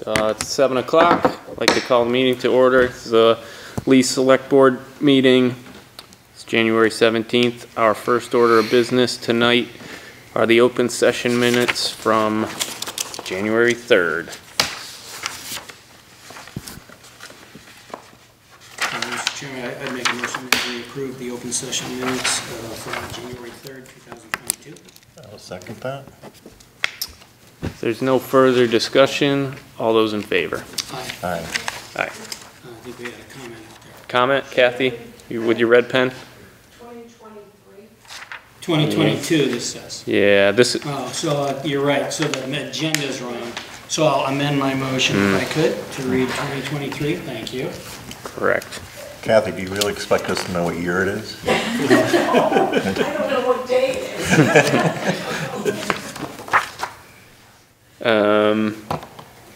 It's 7 o'clock. I'd like to call the meeting to order. It's the Lee Select Board meeting. It's January 17th. Our first order of business tonight are the open session minutes from January 3rd. Mr. Chairman, I'd make a motion that we approve the open session minutes from January 3rd, 2022. I'll second that. If there's no further discussion, all those in favor? Aye. Aye. Aye. I think we had a comment out there. Comment, Kathy? You with your red pen? 2023. 2022, this says. Yeah, this. Oh, so you're right. So the agenda's wrong. So I'll amend my motion if I could to read 2023. Thank you. Correct. Kathy, do you really expect us to know what year it is? I don't know what day it is.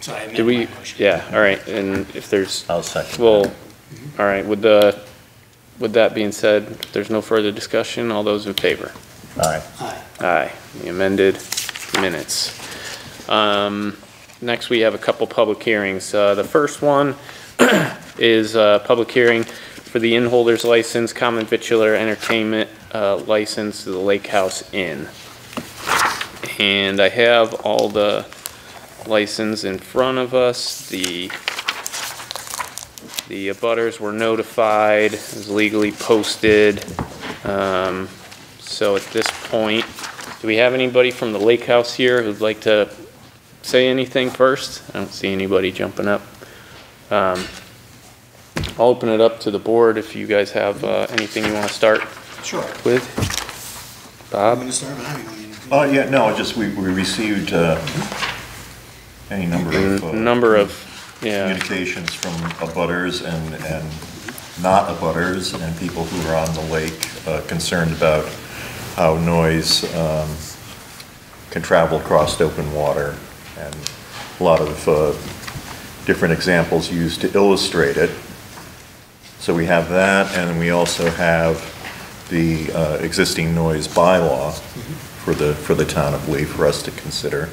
So I amend Did we? my motion. Yeah. All right. And if there's, I'll second. well, all right. With that being said, if there's no further discussion, all those in favor? Aye. Aye. Aye. The amended minutes. Next, we have a couple public hearings. The first one is a public hearing for the inn holder's license, common vitular entertainment license to the Lake House Inn. And I have all the license in front of us. The abutters were notified, it was legally posted. So at this point, do we have anybody from the Lake House here who'd like to say anything first? I don't see anybody jumping up. I'll open it up to the board if you guys have anything you want to start Sure. with. I'm Bob? going to start behind me. Oh, yeah, no, just we received any number of Yeah. communications from abutters and not abutters and people who are on the lake concerned about how noise can travel across open water, and a lot of different examples used to illustrate it. So we have that, and we also have the existing noise bylaw for the town of Lee for us to consider.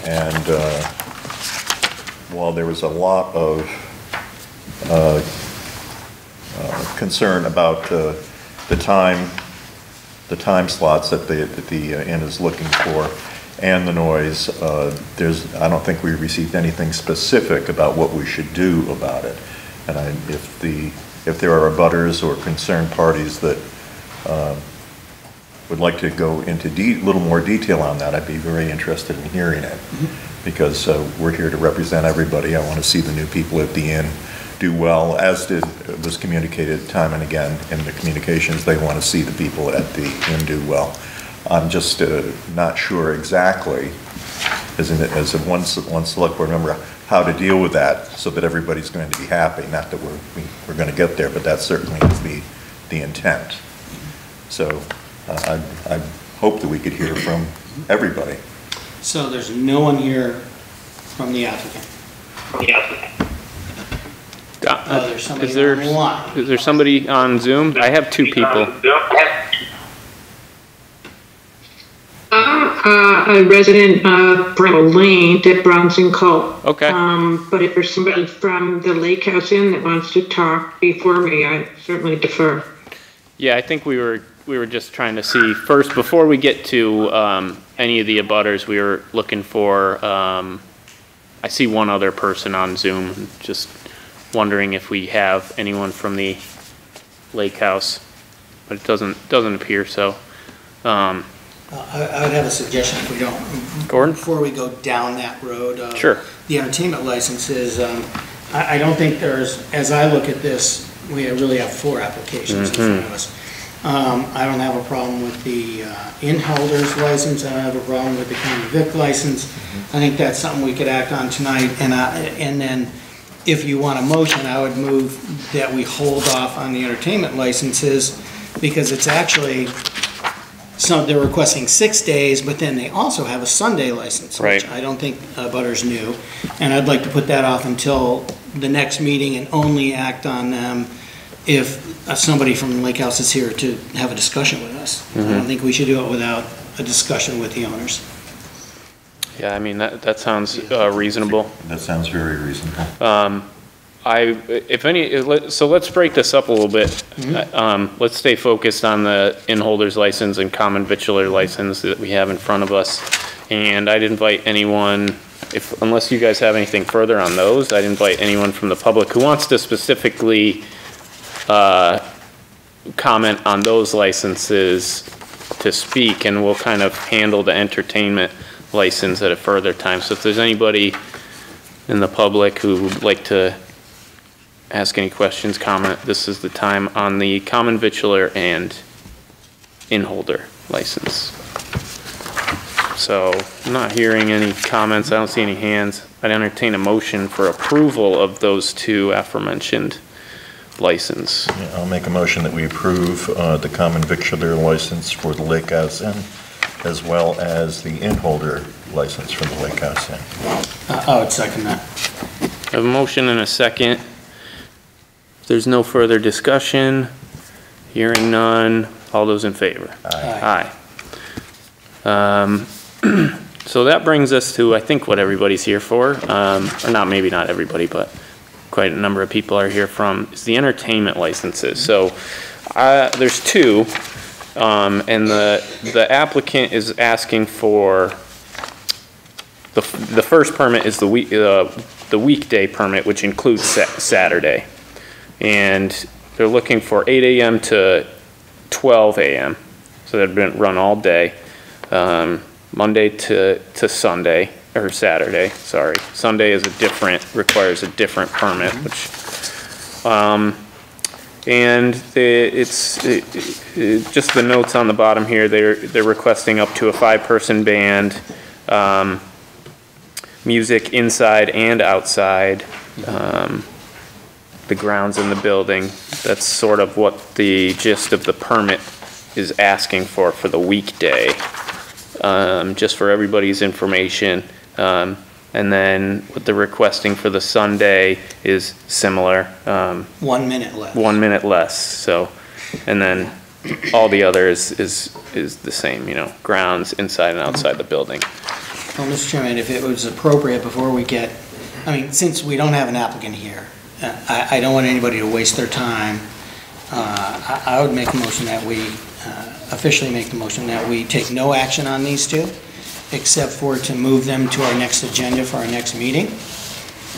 And while there was a lot of concern about the time slots that the inn is looking for and the noise, I don't think we received anything specific about what we should do about it. And if there are abutters or concerned parties that would like to go into a little more detail on that, I'd be very interested in hearing it. Because we're here to represent everybody. I want to see the new people at the inn do well, as was communicated time and again in the communications. They want to see the people at the inn do well. I'm just not sure exactly, as one select board member, how to deal with that so that everybody's going to be happy. Not that we're going to get there, but that certainly is the intent. So I hope that we could hear from everybody. So there's no one here from the applicant? There's somebody online. Is there somebody on Zoom? I have two people. A resident of Breville Lane, Deb Bronson Cole. Okay. But if there's somebody from the Lake House Inn that wants to talk before me, I certainly defer. Yeah, I think we were just trying to see first, before we get to any of the abutters, we were looking for, I see one other person on Zoom, just wondering if we have anyone from the Lake House, but it doesn't appear so. I would have a suggestion if we don't. Gordon? Before we go down that road. Sure. The entertainment licenses, I don't think there's, as I look at this, we really have 4 applications in front of us. I don't have a problem with the inn holder's license. I don't have a problem with the common vic license. I think that's something we could act on tonight. And then if you want a motion, I would move that we hold off on the entertainment licenses, because it's actually, they're requesting 6 days, but then they also have a Sunday license, right, which I don't think Butters knew. And I'd like to put that off until the next meeting and only act on them if somebody from the Lake House is here to have a discussion with us. I don't think we should do it without a discussion with the owners. Yeah, I mean, that sounds reasonable. That sounds very reasonable. So let's break this up a little bit. Let's stay focused on the in-holders license and common victular license that we have in front of us. And I'd invite anyone, unless you guys have anything further on those, I'd invite anyone from the public who wants to specifically comment on those licenses to speak, and we'll kind of handle the entertainment license at a further time. So if there's anybody in the public who would like to ask any questions, comment, this is the time on the common victular and in-holder license. So I'm not hearing any comments. I don't see any hands. I'd entertain a motion for approval of those two aforementioned license. Yeah, I'll make a motion that we approve the common victular license for the Lake House Inn, as well as the in-holder license for the Lake House Inn. I would second that. I have a motion and a second. If there's no further discussion, hearing none, all those in favor? Aye. Aye. So that brings us to, I think, what everybody's here for, or not, maybe not everybody, but quite a number of people are here from, is the entertainment licenses. So there's two, and the applicant is asking for, the first permit is the weekday permit, which includes Saturday. And they're looking for 8 a.m. to 12 a.m. So they've been run all day, Monday to Sunday, or Saturday, sorry. Sunday is requires a different permit, which, and it's just the notes on the bottom here, they're requesting up to a 5-person band, music inside and outside, the grounds in the building. That's sort of what the gist of the permit is asking for the weekday, just for everybody's information. And then what they're requesting for the Sunday is similar. 1 minute less. 1 minute less, so, and then all the other is the same, grounds inside and outside the building. Well, Mr. Chairman, if it was appropriate before we get, since we don't have an applicant here, I don't want anybody to waste their time. I would make a motion that we, officially make the motion that we take no action on these two, except for to move them to our next agenda for our next meeting,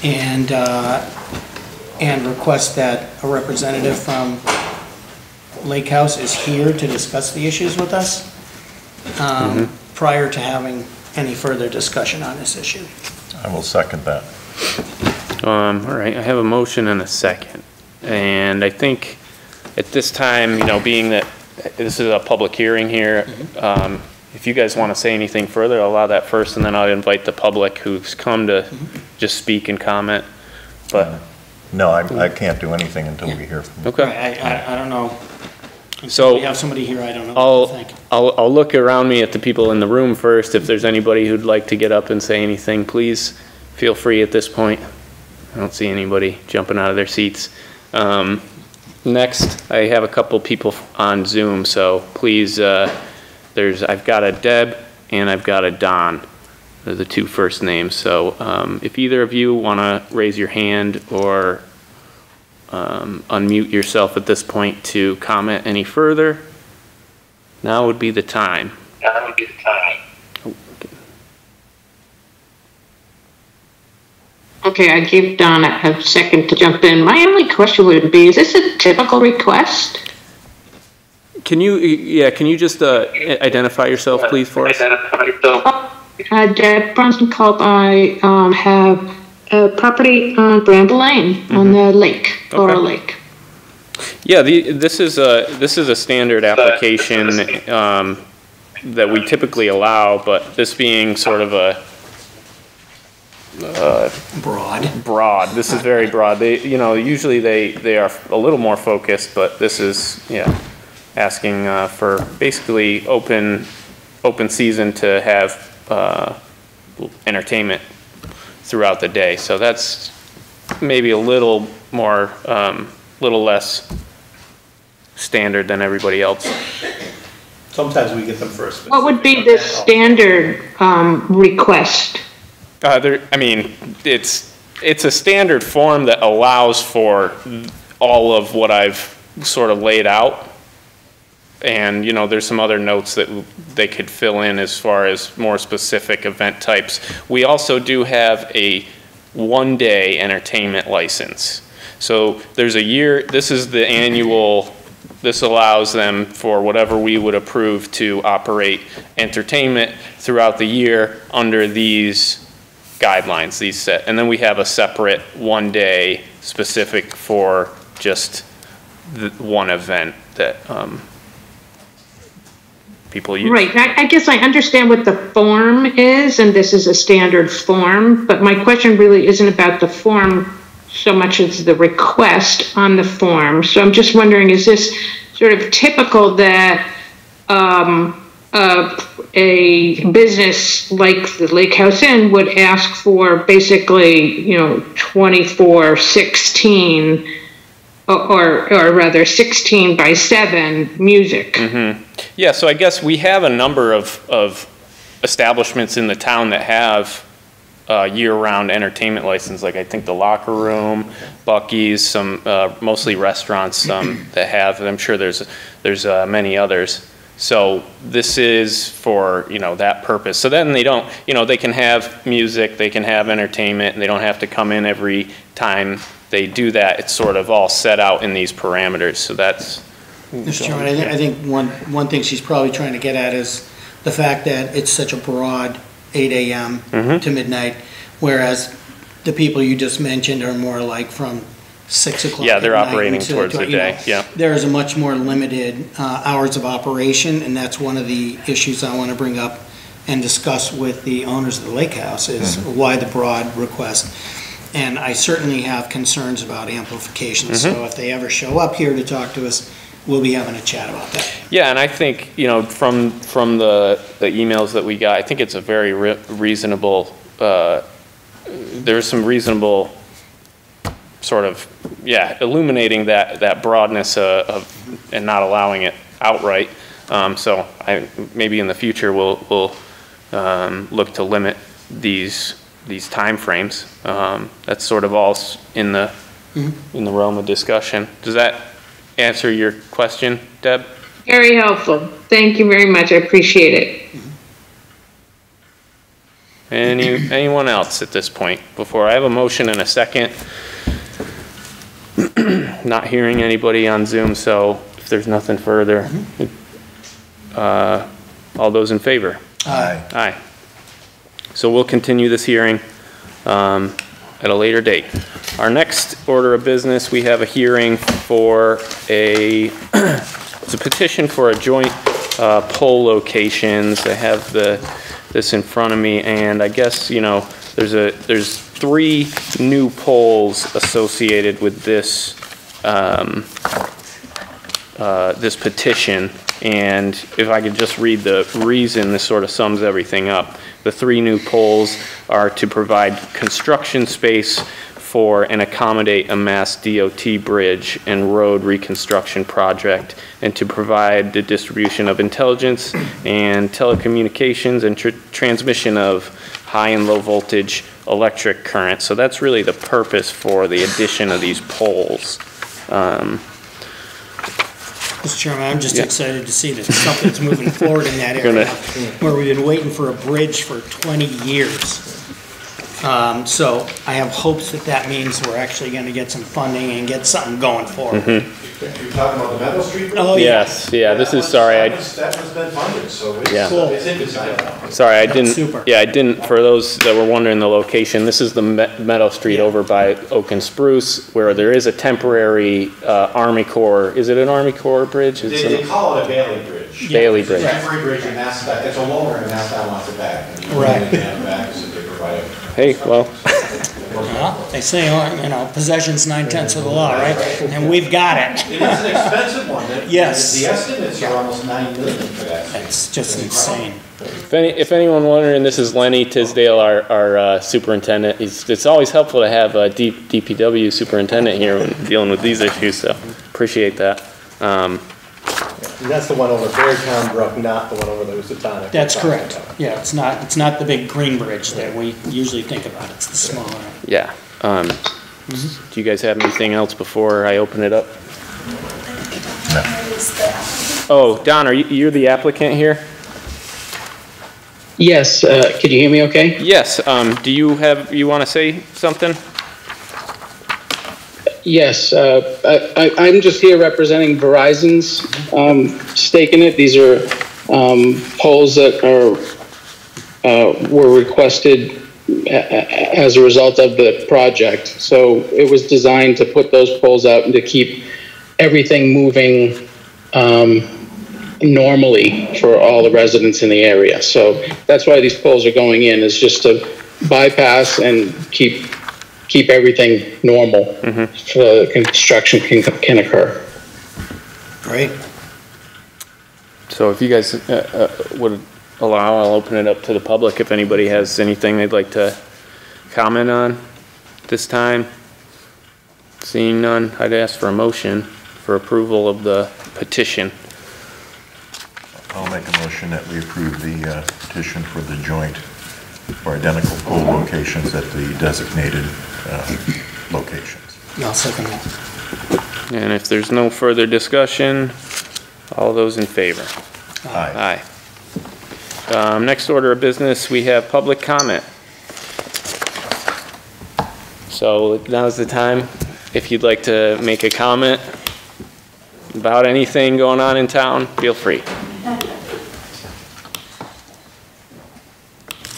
and request that a representative from Lake House is here to discuss the issues with us, prior to having any further discussion on this issue. I will second that. All right, I have a motion and a second. And I think at this time, being that this is a public hearing here, if you guys want to say anything further, I'll allow that first, and then I'll invite the public who's come to just speak and comment. But no, I can't do anything until we hear from you. okay. I don't know. So We have somebody here, I don't know what to think. I'll look around me at the people in the room first. If there's anybody who'd like to get up and say anything, please feel free at this point. I don't see anybody jumping out of their seats. Next, I have a couple people on Zoom, so please, I've got a Deb and I've got a Don. They're the two first names. So if either of you want to raise your hand or unmute yourself at this point to comment any further, now would be the time. Okay, I give Donna a second to jump in. My only question would be, is this a typical request? Can you just identify yourself, please, for us? Deb Bronson Culp. I have a property on Bramble Lane on the lake, Laurel Lake. Yeah, this is a standard application that we typically allow, but this being sort of a broad. This is very broad. They, usually they are a little more focused, but this is, asking for basically open season to have entertainment throughout the day. So that's maybe a little more, little less standard than everybody else. Sometimes we get them for a specific. What would be the standard request? I mean, it's a standard form that allows for all of what I've sort of laid out. And, you know, there's some other notes that they could fill in as far as more specific event types. We also do have a one-day entertainment license. So there's a year, this is the annual, this allows them for whatever we would approve to operate entertainment throughout the year under these guidelines, these set. And then we have a separate one-day specific for just the one event that people use. Right, I guess I understand what the form is, and this is a standard form, but my question really isn't about the form so much as the request on the form. So I'm just wondering, is this sort of typical that a business like the Lake House Inn would ask for basically, you know, 24/16 or rather 16 by 7 music? Mm-hmm. Yeah, so I guess we have a number of establishments in the town that have year-round entertainment license, like I think the Locker Room, Buc-ee's, some mostly restaurants that have. I'm sure there's many others. So this is for, you know, that purpose. So then they don't, you know, they can have music, they can have entertainment, and they don't have to come in every time they do that. It's sort of all set out in these parameters. So that's. Mr. Chairman, I think one thing she's probably trying to get at is the fact that it's such a broad 8 a.m. to midnight, whereas the people you just mentioned are more like from 6 o'clock. Yeah, they're at night operating until, towards the you know, day, yeah. There's a much more limited hours of operation, and that's one of the issues I want to bring up and discuss with the owners of the lake house is why the broad request. And I certainly have concerns about amplification, so if they ever show up here to talk to us, we'll be having a chat about that. Yeah, and I think, you know, from the emails that we got, I think it's a very reasonable, there's some reasonable sort of, yeah, illuminating that broadness of and not allowing it outright. So maybe in the future we'll look to limit these time frames. That's sort of all in the realm of discussion. Does that answer your question, Deb? Very helpful. Thank you very much. I appreciate it. Anyone else at this point? Before I have a motion and a second. Not hearing anybody on Zoom, so if there's nothing further, all those in favor? Aye. Aye. So we'll continue this hearing at a later date. Our next order of business, we have a hearing for it's a petition for a joint poll locations. I have this in front of me, and I guess, you know, there's 3 new poles associated with this this petition, and if I could just read the reason, this sort of sums everything up. The 3 new poles are to provide construction space for and accommodate a Mass DOT bridge and road reconstruction project, and to provide the distribution of intelligence and telecommunications and transmission of high and low voltage electric current. So that's really the purpose for the addition of these poles. Mr. Chairman, I'm just excited to see that something's moving forward in that area where we've been waiting for a bridge for 20 years. So I have hopes that means we're actually going to get some funding and get something going forward. You're talking about the Meadow Street Bridge? Oh, Yes, yeah, this is, sorry, That has been funded, so it's, Yeah. Cool. it's in design now. sorry, I That's super. didn't, yeah, I didn't, for those that were wondering the location, this is the Meadow Street over by Oak and Spruce, where there is a temporary Army Corps, is it an Army Corps bridge? It's They an- call it a Bailey Bridge. Bailey Bridge. It's a temporary bridge, and that's, it's a loaner, and that's that wants it back. And you Right. put it in the back, so they provide it. Hey, well, Well, they say, you know, possession's 9/10 of the law, right? And we've got it. It is an expensive one. Yes. The estimates are almost $9 million for that. It's just insane. if anyone wondering, this is Lenny Tisdale, our superintendent. It's always helpful to have a DPW superintendent here when dealing with these issues, so appreciate that. And that's the one over Beartown Brook, not the one over the Housatonic. That's correct. Yeah, it's not the big green bridge that we usually think about, it's the smaller. Yeah. Do you guys have anything else before I open it up? Oh, Don, you're the applicant here? Yes, could you hear me okay? Yes, do you want to say something? Yes, I'm just here representing Verizon's stake in it. These are poles that were requested as a result of the project. So it was designed to put those poles out and to keep everything moving normally for all the residents in the area. So that's why these poles are going in, is just to bypass and keep everything normal so construction can occur. Great. So if you guys would allow, I'll open it up to the public if anybody has anything they'd like to comment on this time. Seeing none, I'd ask for a motion for approval of the petition. I'll make a motion that we approve the petition for the joint or identical pole locations at the designated locations. I'll second that. And if there's no further discussion, all those in favor? Aye. Aye. Next order of business, we have public comment. So now's the time. If you'd like to make a comment about anything going on in town, feel free.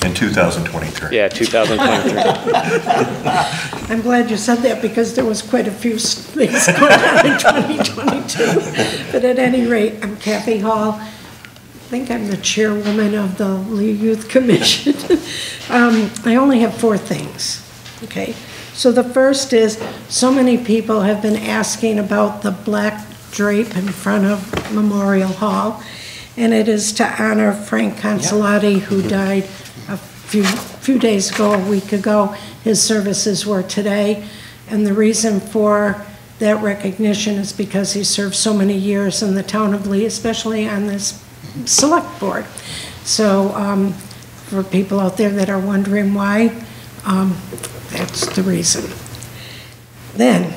In 2023. Yeah, 2023. I'm glad you said that because there was quite a few things going on in 2022. But at any rate, I'm Kathy Hall. I think I'm the chairwoman of the Lee Youth Commission. I only have 4 things, okay? So the first is, so many people have been asking about the black drape in front of Memorial Hall, and it is to honor Frank Consolati, who died a few days ago, a week ago. His services were today, and the reason for that recognition is because he served so many years in the town of Lee, especially on this select board. So for people out there that are wondering why, that's the reason. Then,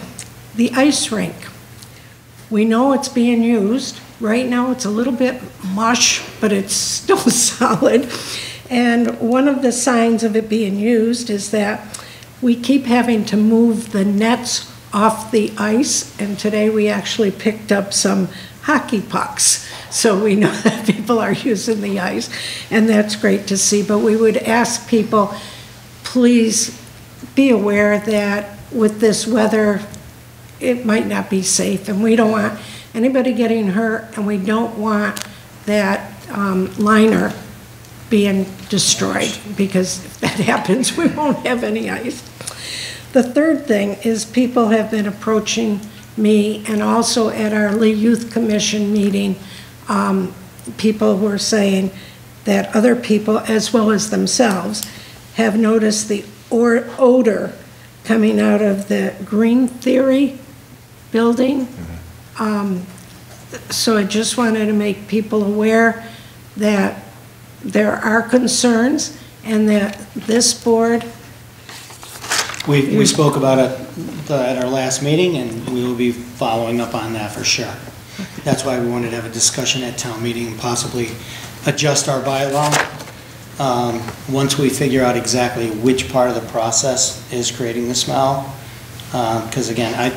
the ice rink. We know it's being used. Right now it's a little bit mush, but it's still solid. And one of the signs of it being used is that we keep having to move the nets off the ice, and today we actually picked up some hockey pucks. So we know that people are using the ice, and that's great to see. But we would ask people, please be aware that with this weather, it might not be safe, and we don't want anybody getting hurt, and we don't want that liner being destroyed, because if that happens, we won't have any ice. The third thing is people have been approaching me, and also at our Lee Youth Commission meeting, people were saying that other people, as well as themselves, have noticed the odor coming out of the Green Theory building. So I just wanted to make people aware that there are concerns, and that this board... We spoke about it at our last meeting, and we will be following up on that for sure. That's why we wanted to have a discussion at town meeting and possibly adjust our bylaw once we figure out exactly which part of the process is creating the smell. Because again, I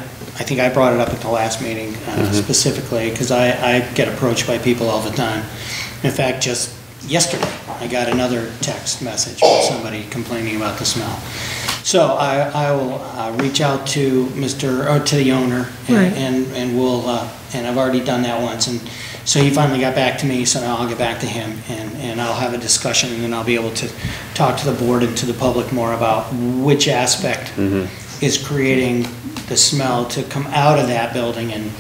think I brought it up at the last meeting specifically, because I get approached by people all the time. In fact, just yesterday, I got another text message from somebody complaining about the smell. So I will reach out to to the owner, and we'll and I've already done that once, and so he finally got back to me. So now I'll get back to him, and I'll have a discussion, and then I'll be able to talk to the board and to the public more about which aspect is creating the smell to come out of that building and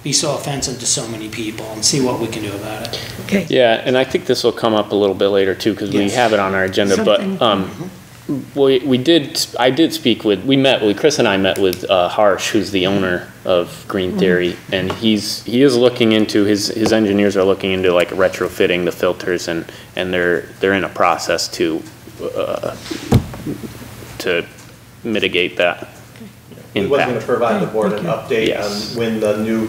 be so offensive to so many people, and see what we can do about it. Okay. Yeah, and I think this will come up a little bit later too, because we have it on our agenda, but I did speak with, Chris and I met with Harsh, who's the owner of Green Theory, and he is looking into, his engineers are looking into like retrofitting the filters, and they're in a process to mitigate that We was going to impact. provide the board an Thank update Yes. on when the new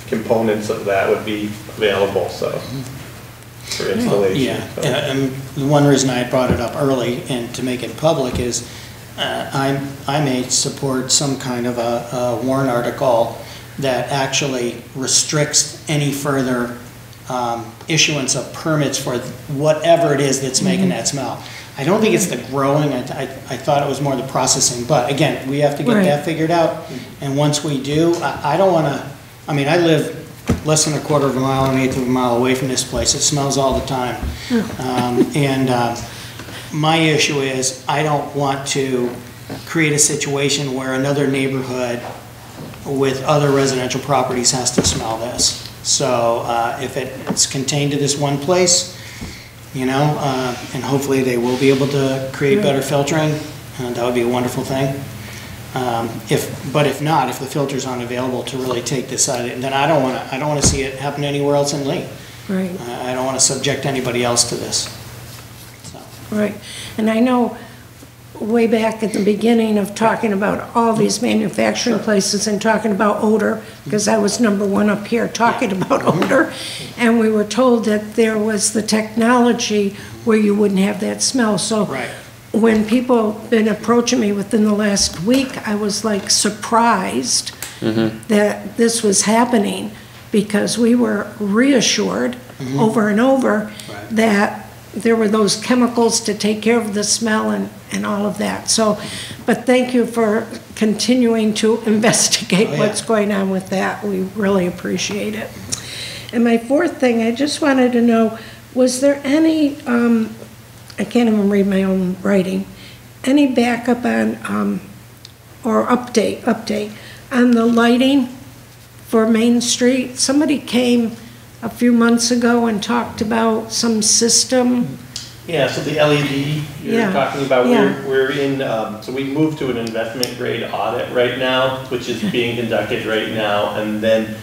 components of that would be available, so, for installation. Yeah, so. and the one reason I brought it up early and to make it public is I may support some kind of a warrant article that actually restricts any further issuance of permits for whatever it is that's making that smell. I don't think it's the growing, I thought it was more the processing, but again, we have to get Right. that figured out. And once we do, I don't want to, I mean, I live less than a quarter of a mile, an eighth of a mile away from this place. It smells all the time. My issue is I don't want to create a situation where another neighborhood with other residential properties has to smell this. So if it's contained to this one place, you know, and hopefully they will be able to create better filtering, that would be a wonderful thing. But if not, if the filters aren't available to really take this out, then I don't want to see it happen anywhere else in Lee. Right. I don't want to subject anybody else to this. So. Right, and I know way back at the beginning of talking about all these manufacturing places and talking about odor, because I was number one up here talking about odor, and we were told that there was the technology where you wouldn't have that smell, so. Right. When people been approaching me within the last week, I was like surprised that this was happening, because we were reassured over and over Right. that there were those chemicals to take care of the smell and all of that. So, but thank you for continuing to investigate Oh, yeah. what's going on with that. We really appreciate it. And my fourth thing, I just wanted to know, was there any, I can't even read my own writing, any backup on, or update on the lighting for Main Street? Somebody came a few months ago and talked about some system. Yeah, so the LED you're Yeah, talking about, yeah. we're in, so we moved to an investment grade audit right now, which is being conducted right now, and then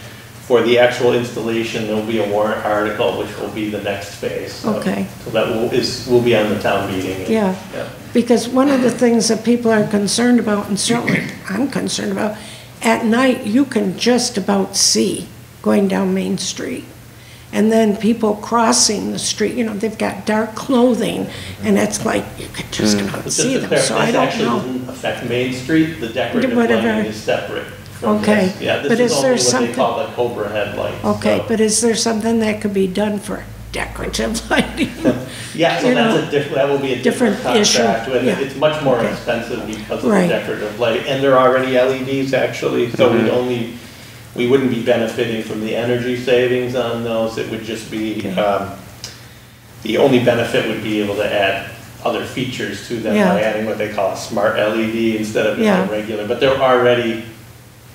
for the actual installation, there'll be a warrant article, which will be the next phase. So- Okay. So that will be on the town meeting. Yeah. Because one of the things that people are concerned about, and certainly I'm concerned about, at night, you can just about see going down Main Street. And then people crossing the street, you know, they've got dark clothing, and it's like, you could just about But just see to them, clarify, so I this don't actually know. doesn't affect Main Street, the decorative Whatever. lighting is separate from Okay, this. Yeah, but this is is there only what something- they call the Cobra headlights. Okay, so- but is there something that could be done for decorative lighting? Yeah, so you that's know, a different, that will be a different different issue, contract, and yeah. it's much more Okay. expensive because of the Right. decorative light, and there are already LEDs actually, so we wouldn't be benefiting from the energy savings on those, it would just be, Okay. the only benefit would be able to add other features to them Yeah. by adding what they call a smart LED instead of Yeah. a regular, but they're already,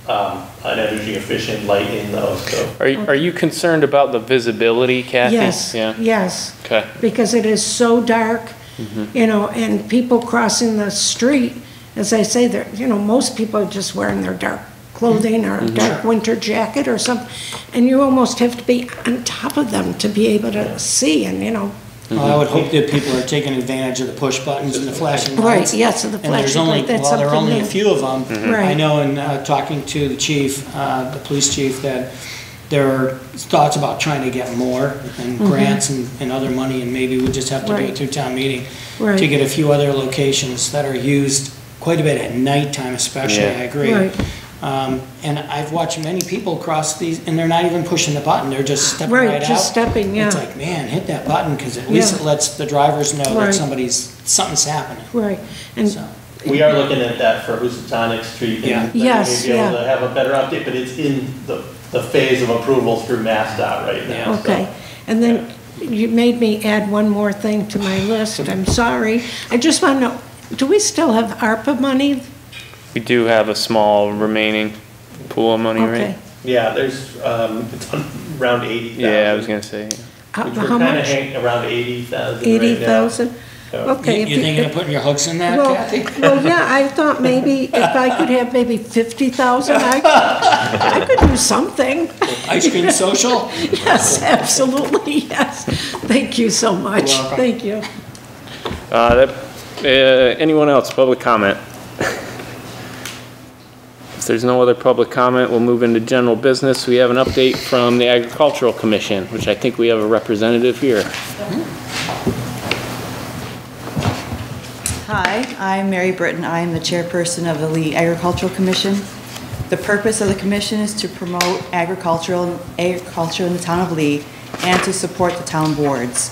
an energy efficient light in those, so. Are you concerned about the visibility, Kathy? Yes, Yeah, yes. okay. Because it is so dark, you know, and people crossing the street, as I say, they're, you know, most people are just wearing their dark clothing or a dark winter jacket or something, and you almost have to be on top of them to be able to see, and, you know. Well, I would hope that people are taking advantage of the push buttons and the flashing Right, lights. yes, and the And there's flashing only, light, that's well, there are something only a new. few of them. I Right. know in talking to the chief, the police chief, that there are thoughts about trying to get more and grants and other money, and maybe we just have to do Right. it through town meeting to Right. get a few other locations that are used quite a bit at nighttime especially, Yeah. I agree. Right. And I've watched many people cross these, and they're not even pushing the button, they're just stepping Right, right out. just stepping, yeah. It's like, man, hit that button, because at least Yeah. it lets the drivers know Right. that something's happening, Right, and, so. We are looking at that for Housatonic Street. Yeah. And we Yes, may be able yeah. to have a better update, but it's in the phase of approval through MassDOT right now. so. okay. And then you made me add one more thing to my list, I'm sorry. I just want to know, do we still have ARPA money? We do have a small remaining pool of money, Okay. right? Yeah, there's, it's around 80,000. Yeah, I was gonna say. How Which we're how kind of much? hanging around 80,000 right now. 80,000? Okay. You thinking of putting your hooks in that, Well, Kathy? well, yeah, I thought maybe if I could have maybe 50,000, I could do something. Ice cream social? Yes, absolutely, yes. Thank you so much. welcome. Thank you. Anyone else, public comment? If there's no other public comment, we'll move into general business. We have an update from the Agricultural Commission, which I think we have a representative here. Hi, I'm Mary Britton. I am the chairperson of the Lee Agricultural Commission. The purpose of the commission is to promote agriculture in the town of Lee and to support the town boards.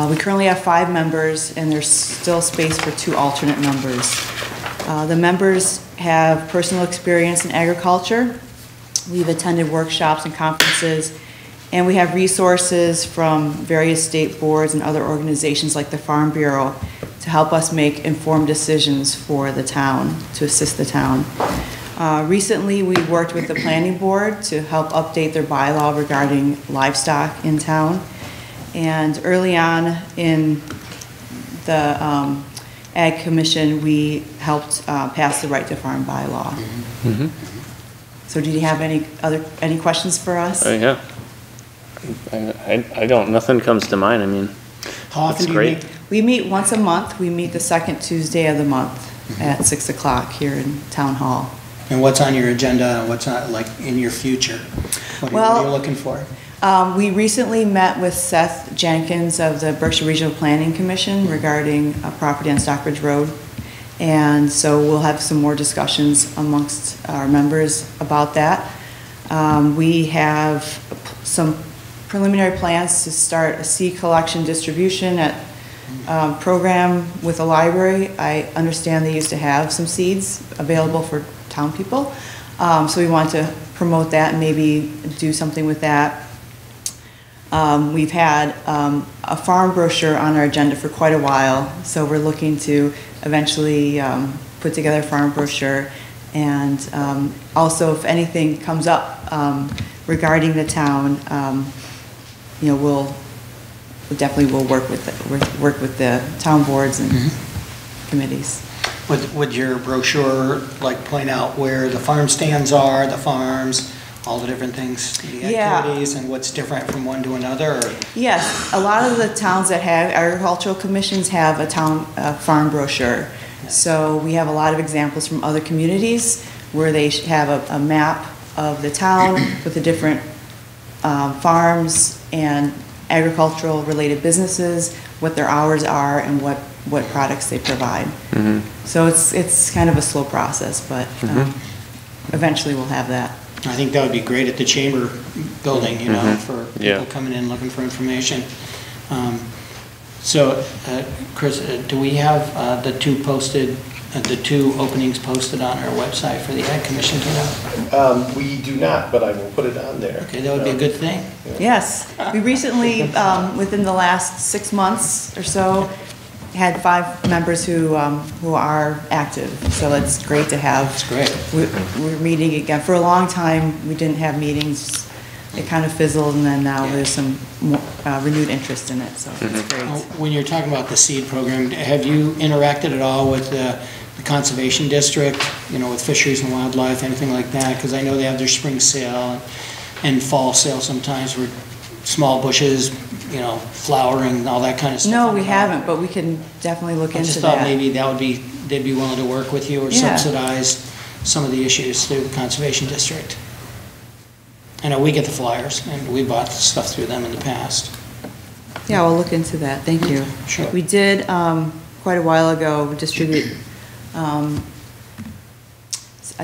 We currently have 5 members and there's still space for 2 alternate members. The members have personal experience in agriculture. We've attended workshops and conferences, and we have resources from various state boards and other organizations like the Farm Bureau to help us make informed decisions for the town, to assist the town. Recently, we worked with the planning board to help update their bylaw regarding livestock in town. And early on in the Ag Commission, we helped pass the Right to Farm bylaw. Mm-hmm. So did you have any questions for us? Yeah. I don't, nothing comes to mind. I mean, How often that's do you great. meet? We meet once a month. We meet the second Tuesday of the month at 6 o'clock here in Town Hall. And what's on your agenda, and what's on, like, in your future? What are you looking for? We recently met with Seth Jenkins of the Berkshire Regional Planning Commission regarding a property on Stockbridge Road. And so we'll have some more discussions amongst our members about that. We have some preliminary plans to start a seed collection distribution program with the library. I understand they used to have some seeds available for town people. So we want to promote that and maybe do something with that. We've had a farm brochure on our agenda for quite a while, so we're looking to eventually put together a farm brochure. And also, if anything comes up regarding the town, you know, we'll definitely work with the town boards and committees. Would your brochure, like, point out where the farm stands are, the farms, all the different things, the activities, and what's different from one to another? Or? Yes, a lot of the towns that have agricultural commissions have a town farm brochure. So we have a lot of examples from other communities where they have a map of the town with the different farms and agricultural related businesses, what their hours are, and what products they provide. So it's kind of a slow process, but eventually we'll have that. I think that would be great at the chamber building, you know, for people coming in looking for information. So, Chris, do we have the 2 openings posted on our website for the Ag Commission to We do not, but I will put it on there. Okay, that would be a good thing. Yes, we recently, within the last 6 months or so, had 5 members who are active. So it's great to have. That's great. We're meeting again. For a long time, we didn't have meetings. It kind of fizzled, and then now there's some more, renewed interest in it. So it's great. When you're talking about the seed program, have you interacted at all with the Conservation District, you know, with Fisheries and Wildlife, anything like that? Because I know they have their spring sale and fall sale sometimes where small bushes, you know, flowering, all that kind of stuff. No, we haven't, but we can definitely look into that. I just thought maybe that would be, they'd be willing to work with you or subsidize some of the issues through the Conservation District. I know we get the flyers, and we bought stuff through them in the past. Yeah, we'll look into that. Thank you. Sure. We did, quite a while ago, distribute, I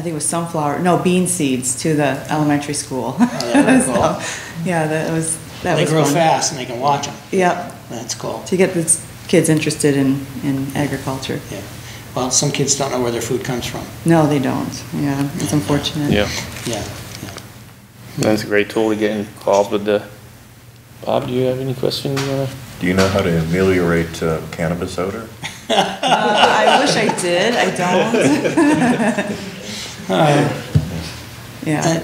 think it was bean seeds to the elementary school. Oh, that's cool. Yeah, that was fun. They grow fast and they can watch them. Yep. That's cool. To get the kids interested in agriculture. Yeah. Well, some kids don't know where their food comes from. No, they don't. Yeah, it's unfortunate. Yeah. Yeah. That's a great tool to get involved with the. Bob, do you have any questions? Do you know how to ameliorate cannabis odor? I wish I did. I don't. Yeah.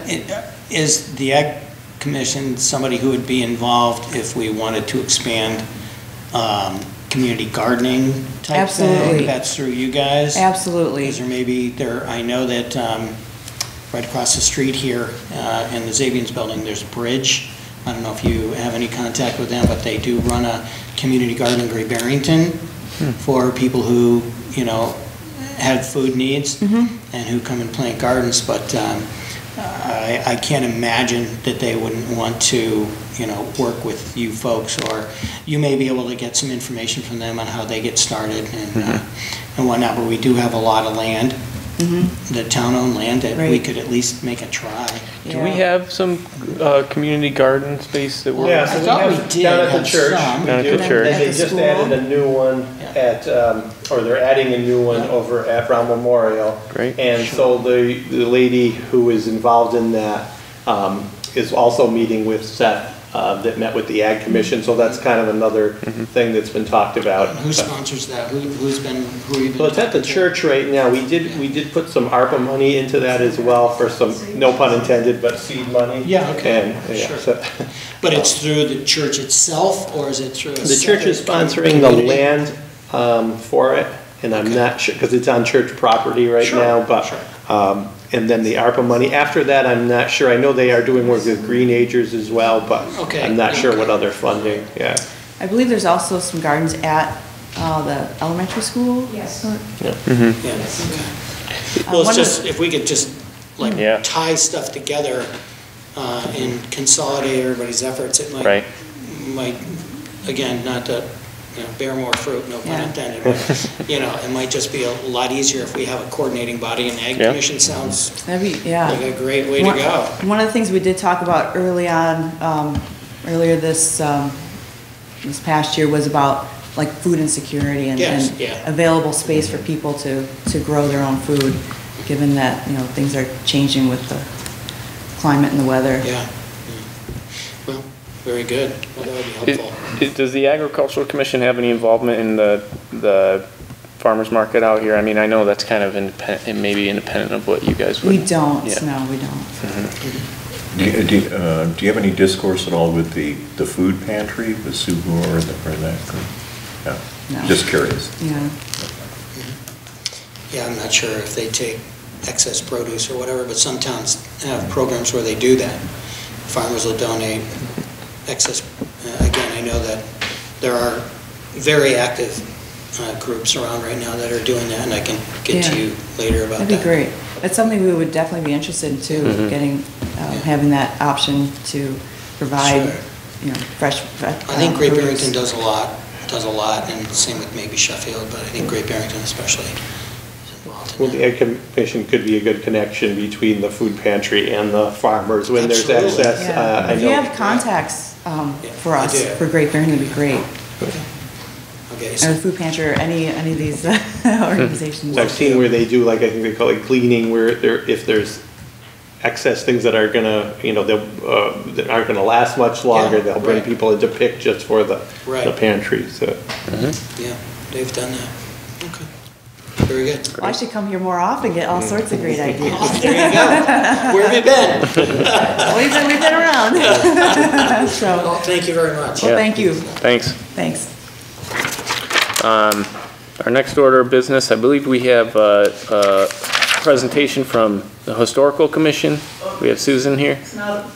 Is the Ag Commission somebody who would be involved if we wanted to expand community gardening type Absolutely. thing? That's through you guys? Absolutely. Is there maybe there, I know that right across the street here in the Zabians building, there's a bridge. I don't know if you have any contact with them, but they do run a community garden in Great Barrington for people who, you know, have food needs and who come and plant gardens, but I can't imagine that they wouldn't want to, you know, work with you folks, or you may be able to get some information from them on how they get started and whatnot, but we do have a lot of land, the town-owned land, that we Right. could at least make a try. Do we have some community garden space that we're? Yeah, so I we thought we have did down at have the church. some. we Down at do. the church. And they At the just school. added a new one at, or they're adding a new one over at Brown Memorial. Great. And so the lady who is involved in that is also meeting with Seth, that met with the Ag Commission, so that's kind of another thing that's been talked about. Who sponsors that? Who have you been? Well, it's at the talking to? church right now. We did put some ARPA money into that as well for some, no pun intended, but seed money. Yeah, okay, And, yeah, sure. so- But it's through the church itself, or is it through a The church is separate sponsoring the community? land for it, and I'm not sure, because it's on church property right Sure, now, but, sure. and then the ARPA money. After that, I'm not sure. I know they are doing work with Green Acres as well, but Okay, I'm not sure what okay. other funding, yeah. I believe there's also some gardens at the elementary school. Yes. Yeah, okay. Well, one it's of just, if we could just, like, Yeah. tie stuff together and consolidate everybody's efforts, it Right. might, again, not to, you know, bear more fruit, no pun Yeah. intended, but, you know, it might just be a lot easier if we have a coordinating body, and the Ag Yeah. Commission sounds That'd be, yeah. like a great way to go. One of the things we did talk about early on, earlier this past year was about like food insecurity and Yes, and yeah. available space for people to grow their own food, given that, you know, things are changing with the climate and the weather. Yeah. Well, very good. Well, that would be helpful. Does the Agricultural Commission have any involvement in the farmer's market out here? I mean, I know that's kind of independent, maybe independent of what you guys would. We don't, Yeah. no, we don't. Do you have any discourse at all with the food pantry, with Sue Moore or that group? No, No. just curious. Yeah. Yeah, I'm not sure if they take excess produce or whatever, but some towns have programs where they do that. Farmers will donate excess. Again, I know that there are very active groups around right now that are doing that, and I can get to Yeah. you later about that. That'd be great. That's something we would definitely be interested in too, getting, having that option to provide, Sure. you know, fresh. I think Great produce. Barrington does a lot, and same with maybe Sheffield, but I think Great Barrington especially is involved Well, in the that. Ag Commission could be a good connection between the food pantry and the farmers when there's Absolutely. excess. Yeah. I If you know- have contacts for I us, do. for Great Barrington, it'd be great. Okay, Or so the food pantry, or any of these organizations. I've seen where they do, like, I think they call it cleaning, where if there's excess things that are gonna, you know, that aren't gonna last much longer, Yeah, they'll bring right. people in to pick just for the Right. pantry, so. yeah, they've done that. Okay, very good. Well, I should come here more often, get all sorts of great ideas. Oh, there you go. Where have you been? We've been around. Well, So, thank you very much. well, thank you. Thanks. Thanks. Our next order of business, I believe we have a presentation from the Historical Commission. We have Susan here. It's not,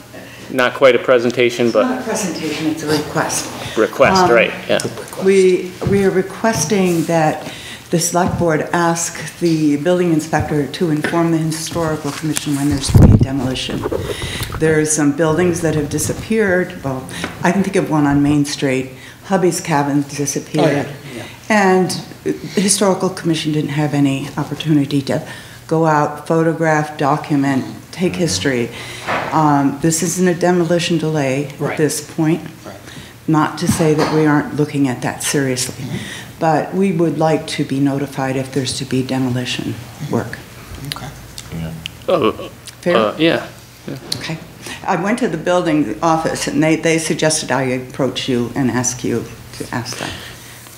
Not quite a presentation, it's not but a presentation, it's a request. request, right, yeah. We are requesting that the select board ask the building inspector to inform the historical commission when there's to be demolition. There's some buildings that have disappeared, well, I can think of one on Main Street, Hubby's Cabin disappeared. And the historical commission didn't have any opportunity to go out, photograph, document, take history. This isn't a demolition delay Right. at this point. Right. Not to say that we aren't looking at that seriously, but we would like to be notified if there's to be demolition work. Okay. Oh, Fair? yeah. Okay. I went to the building office, and they suggested I approach you and ask you to ask them.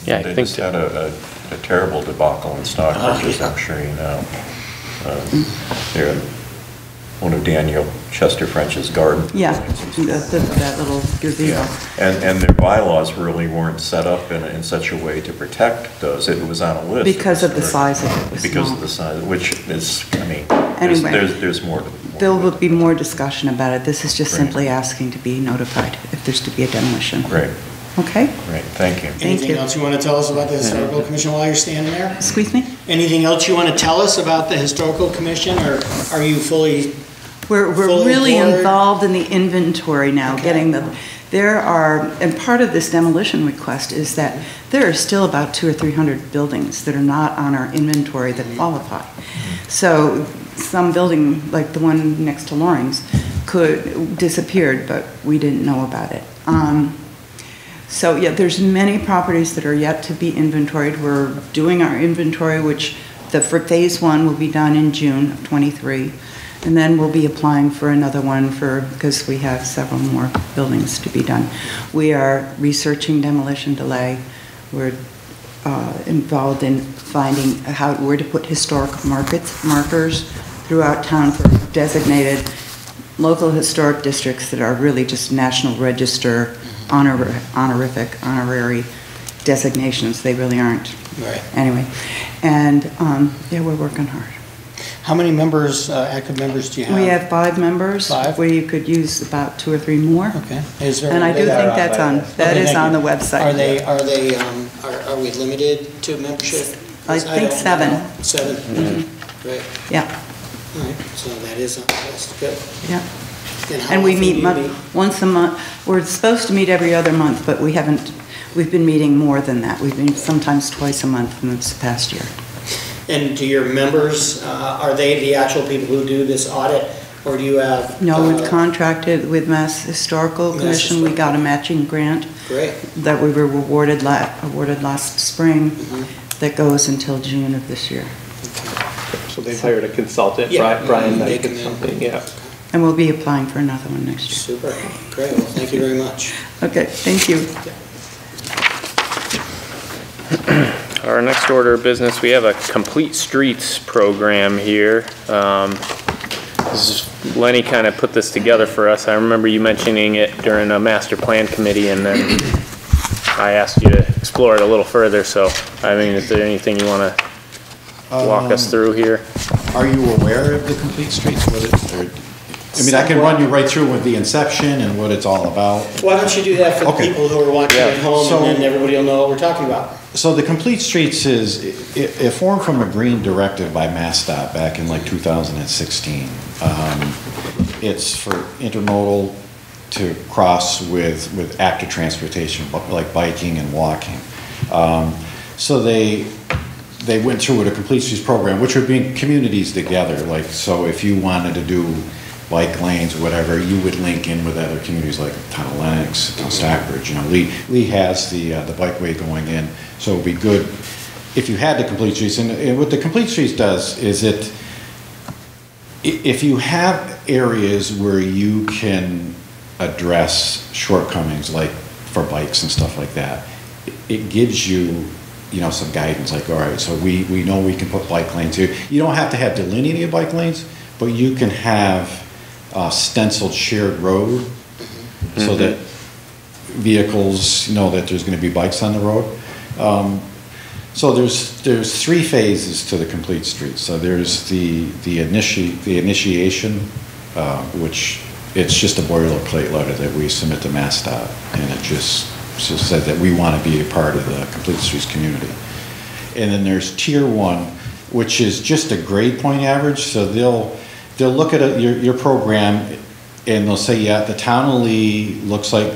Yeah, I They think just had a terrible debacle in Stockbridge, as I'm sure you know. They're one of Daniel Chester French's garden. Yeah, that little gazebo. Yeah, and their bylaws really weren't set up in such a way to protect those. It was on a list. Because of the size of it. Because of the size, which is, I mean, Anyway. there's more. There will be more discussion about it. This is just simply asking to be notified if there's to be a demolition. Great, Okay? great, thank you. Anything else you want to tell us about the Historical Commission while you're standing there? Excuse me? Anything else you want to tell us about the Historical Commission, or are you fully? We're Fully really aboard? involved in the inventory now, Okay. getting the, there are, and part of this demolition request is that there are still about 200 or 300 buildings that are not on our inventory that qualify. So some building, like the one next to Loring's, disappeared, but we didn't know about it. So yeah, there's many properties that are yet to be inventoried. We're doing our inventory, which the for phase 1 will be done in June of '23. And then we'll be applying for another one because we have several more buildings to be done. We are researching demolition delay. We're involved in finding where to put historic markers throughout town for designated local historic districts that are really just National Register honorary designations. They really aren't. Right. Anyway, and yeah, we're working hard. How many members, active members do you have? We have 5 members. 5? We could use about 2 or 3 more. Okay. Is there? And I do They are think on that's my on, list. that Okay, is thank on you. the website. Are we limited to membership? I think 7. 7? Great. Yeah, All right, so that is on the list, good. yeah. how And we often do meet you once a month. We're supposed to meet every other month, but we've been meeting more than that. We've been sometimes twice a month in this past year. And do your members, are they the actual people who do this audit, or do you have? No, we've contracted with Mass Historical Mass Commission. We got a matching grant Great. that we were awarded last spring that goes until June of this year. So they've hired a consultant, Yeah. Brian, Make Knight them in. Consulting, yeah. And we'll be applying for another one next year. Super, great, well, thank you very much. Okay, thank you. Our next order of business, we have a complete streets program here. Lenny kind of put this together for us. I remember you mentioning it during a master plan committee, and then I asked you to explore it a little further. So, I mean, is there anything you want to walk us through here? Are you aware of the complete streets? I mean, I can run you right through with the inception and what it's all about. Why don't you do that for the Okay. people who are watching at home, So- and then everybody will know what we're talking about. So the complete streets it formed from a green directive by MassDOT back in like 2016. It's for intermodal to cross with active transportation, like biking and walking. So they went through with a complete streets program, which would bring communities together. Like, so if you wanted to do bike lanes or whatever, you would link in with other communities like town of Lennox, town of Stockbridge. You know, Lee has the bikeway going in, so it'd be good if you had the complete streets. And what the complete streets does is if you have areas where you can address shortcomings, like for bikes and stuff like that, it gives you, you know, some guidance. Like, all right, so we know we can put bike lanes here. You don't have to have delineated bike lanes, but you can have stenciled shared road so that vehicles know that there's going to be bikes on the road. So there's 3 phases to the complete streets. So there's the initiation, which it's just a boilerplate letter that we submit to MassDOT, and it just said that we want to be a part of the complete streets community. And then there's tier 1, which is just a grade point average. So they'll look at your program and they'll say, yeah, the town of Lee looks like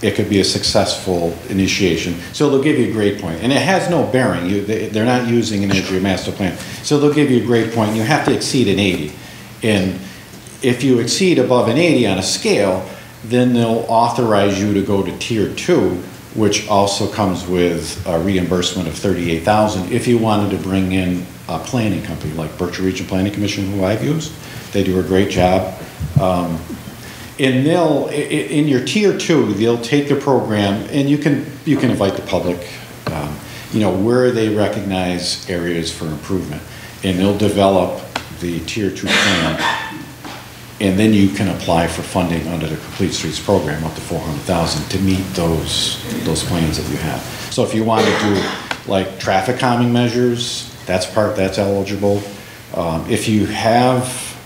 it could be a successful initiation. So they'll give you a grade point. And it has no bearing. They're not using it as your master plan. So they'll give you a grade point. You have to exceed an 80. And if you exceed above an 80 on a scale, then they'll authorize you to go to tier 2, which also comes with a reimbursement of $38,000 if you wanted to bring in a planning company like Berkshire Regional Planning Commission, who I've used. They do a great job. And they'll, in your tier 2, they'll take the program, and you can invite the public, you know, where they recognize areas for improvement. And they'll develop the tier 2 plan. And then you can apply for funding under the Complete Streets program up to 400,000 to meet those plans that you have. So if you want to do like traffic calming measures, that's eligible. If you have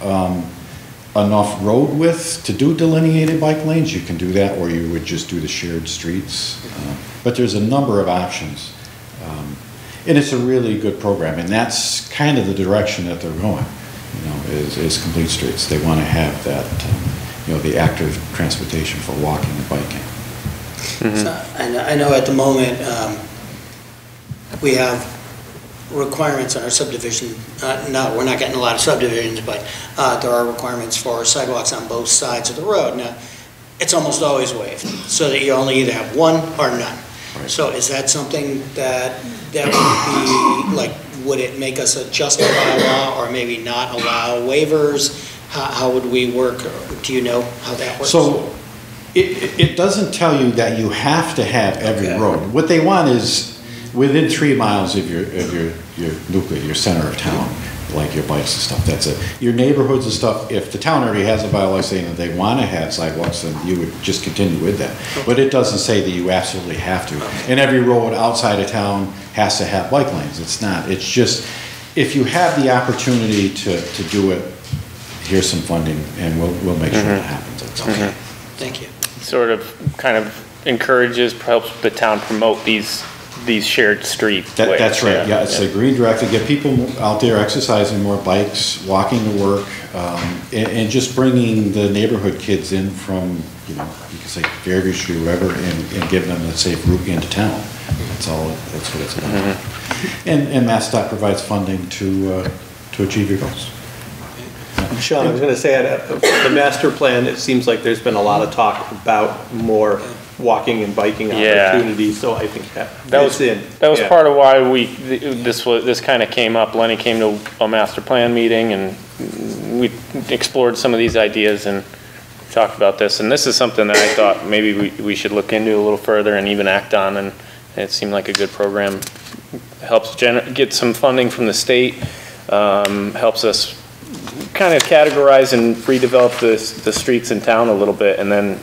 enough road width to do delineated bike lanes, you can do that, or you would just do the shared streets. But there's a number of options. And it's a really good program, and that's kind of the direction that they're going, is Complete Streets. They want to have that, the active transportation for walking and biking. Mm-hmm. So, I know at the moment, we have requirements on our subdivision. We're not getting a lot of subdivisions, but there are requirements for sidewalks on both sides of the road. Now, it's almost always waived, so that you only either have one or none. Right. So is that something that would be, like, would it make us adjust our bylaw or maybe not allow waivers? How would we work? Do you know how that works? So it doesn't tell you that you have to have every road. What they want is within 3 miles of your nucleus, your center of town, like your bikes and stuff. That's it. Your neighborhoods and stuff, if the town already has a bylaw saying that they want to have sidewalks, then you would just continue with that. But it doesn't say that you absolutely have to. And every road outside of town has to have bike lanes. It's not. It's just, if you have the opportunity to do it, here's some funding, and we'll make sure that happens. That's okay. Thank you. Sort of, kind of encourages, helps the town promote these shared street ways. That's right. Yeah, it's a green direct to get people out there exercising more, bikes, walking to work, and just bringing the neighborhood kids in from, you can say Fairview Street, whatever, and giving them a safe route into town. That's all. That's what it's about. Mm-hmm. And MassDOT provides funding to achieve your goals. Sean, I was going to say, the master plan, it seems like there's been a lot of talk about more walking and biking opportunities, so I think that was part of why this kind of came up. Lenny came to a master plan meeting, and we explored some of these ideas and talked about this. And this is something that I thought maybe we should look into a little further and even act on. And it seemed like a good program. Helps get some funding from the state. Helps us kind of categorize and redevelop the streets in town a little bit, and then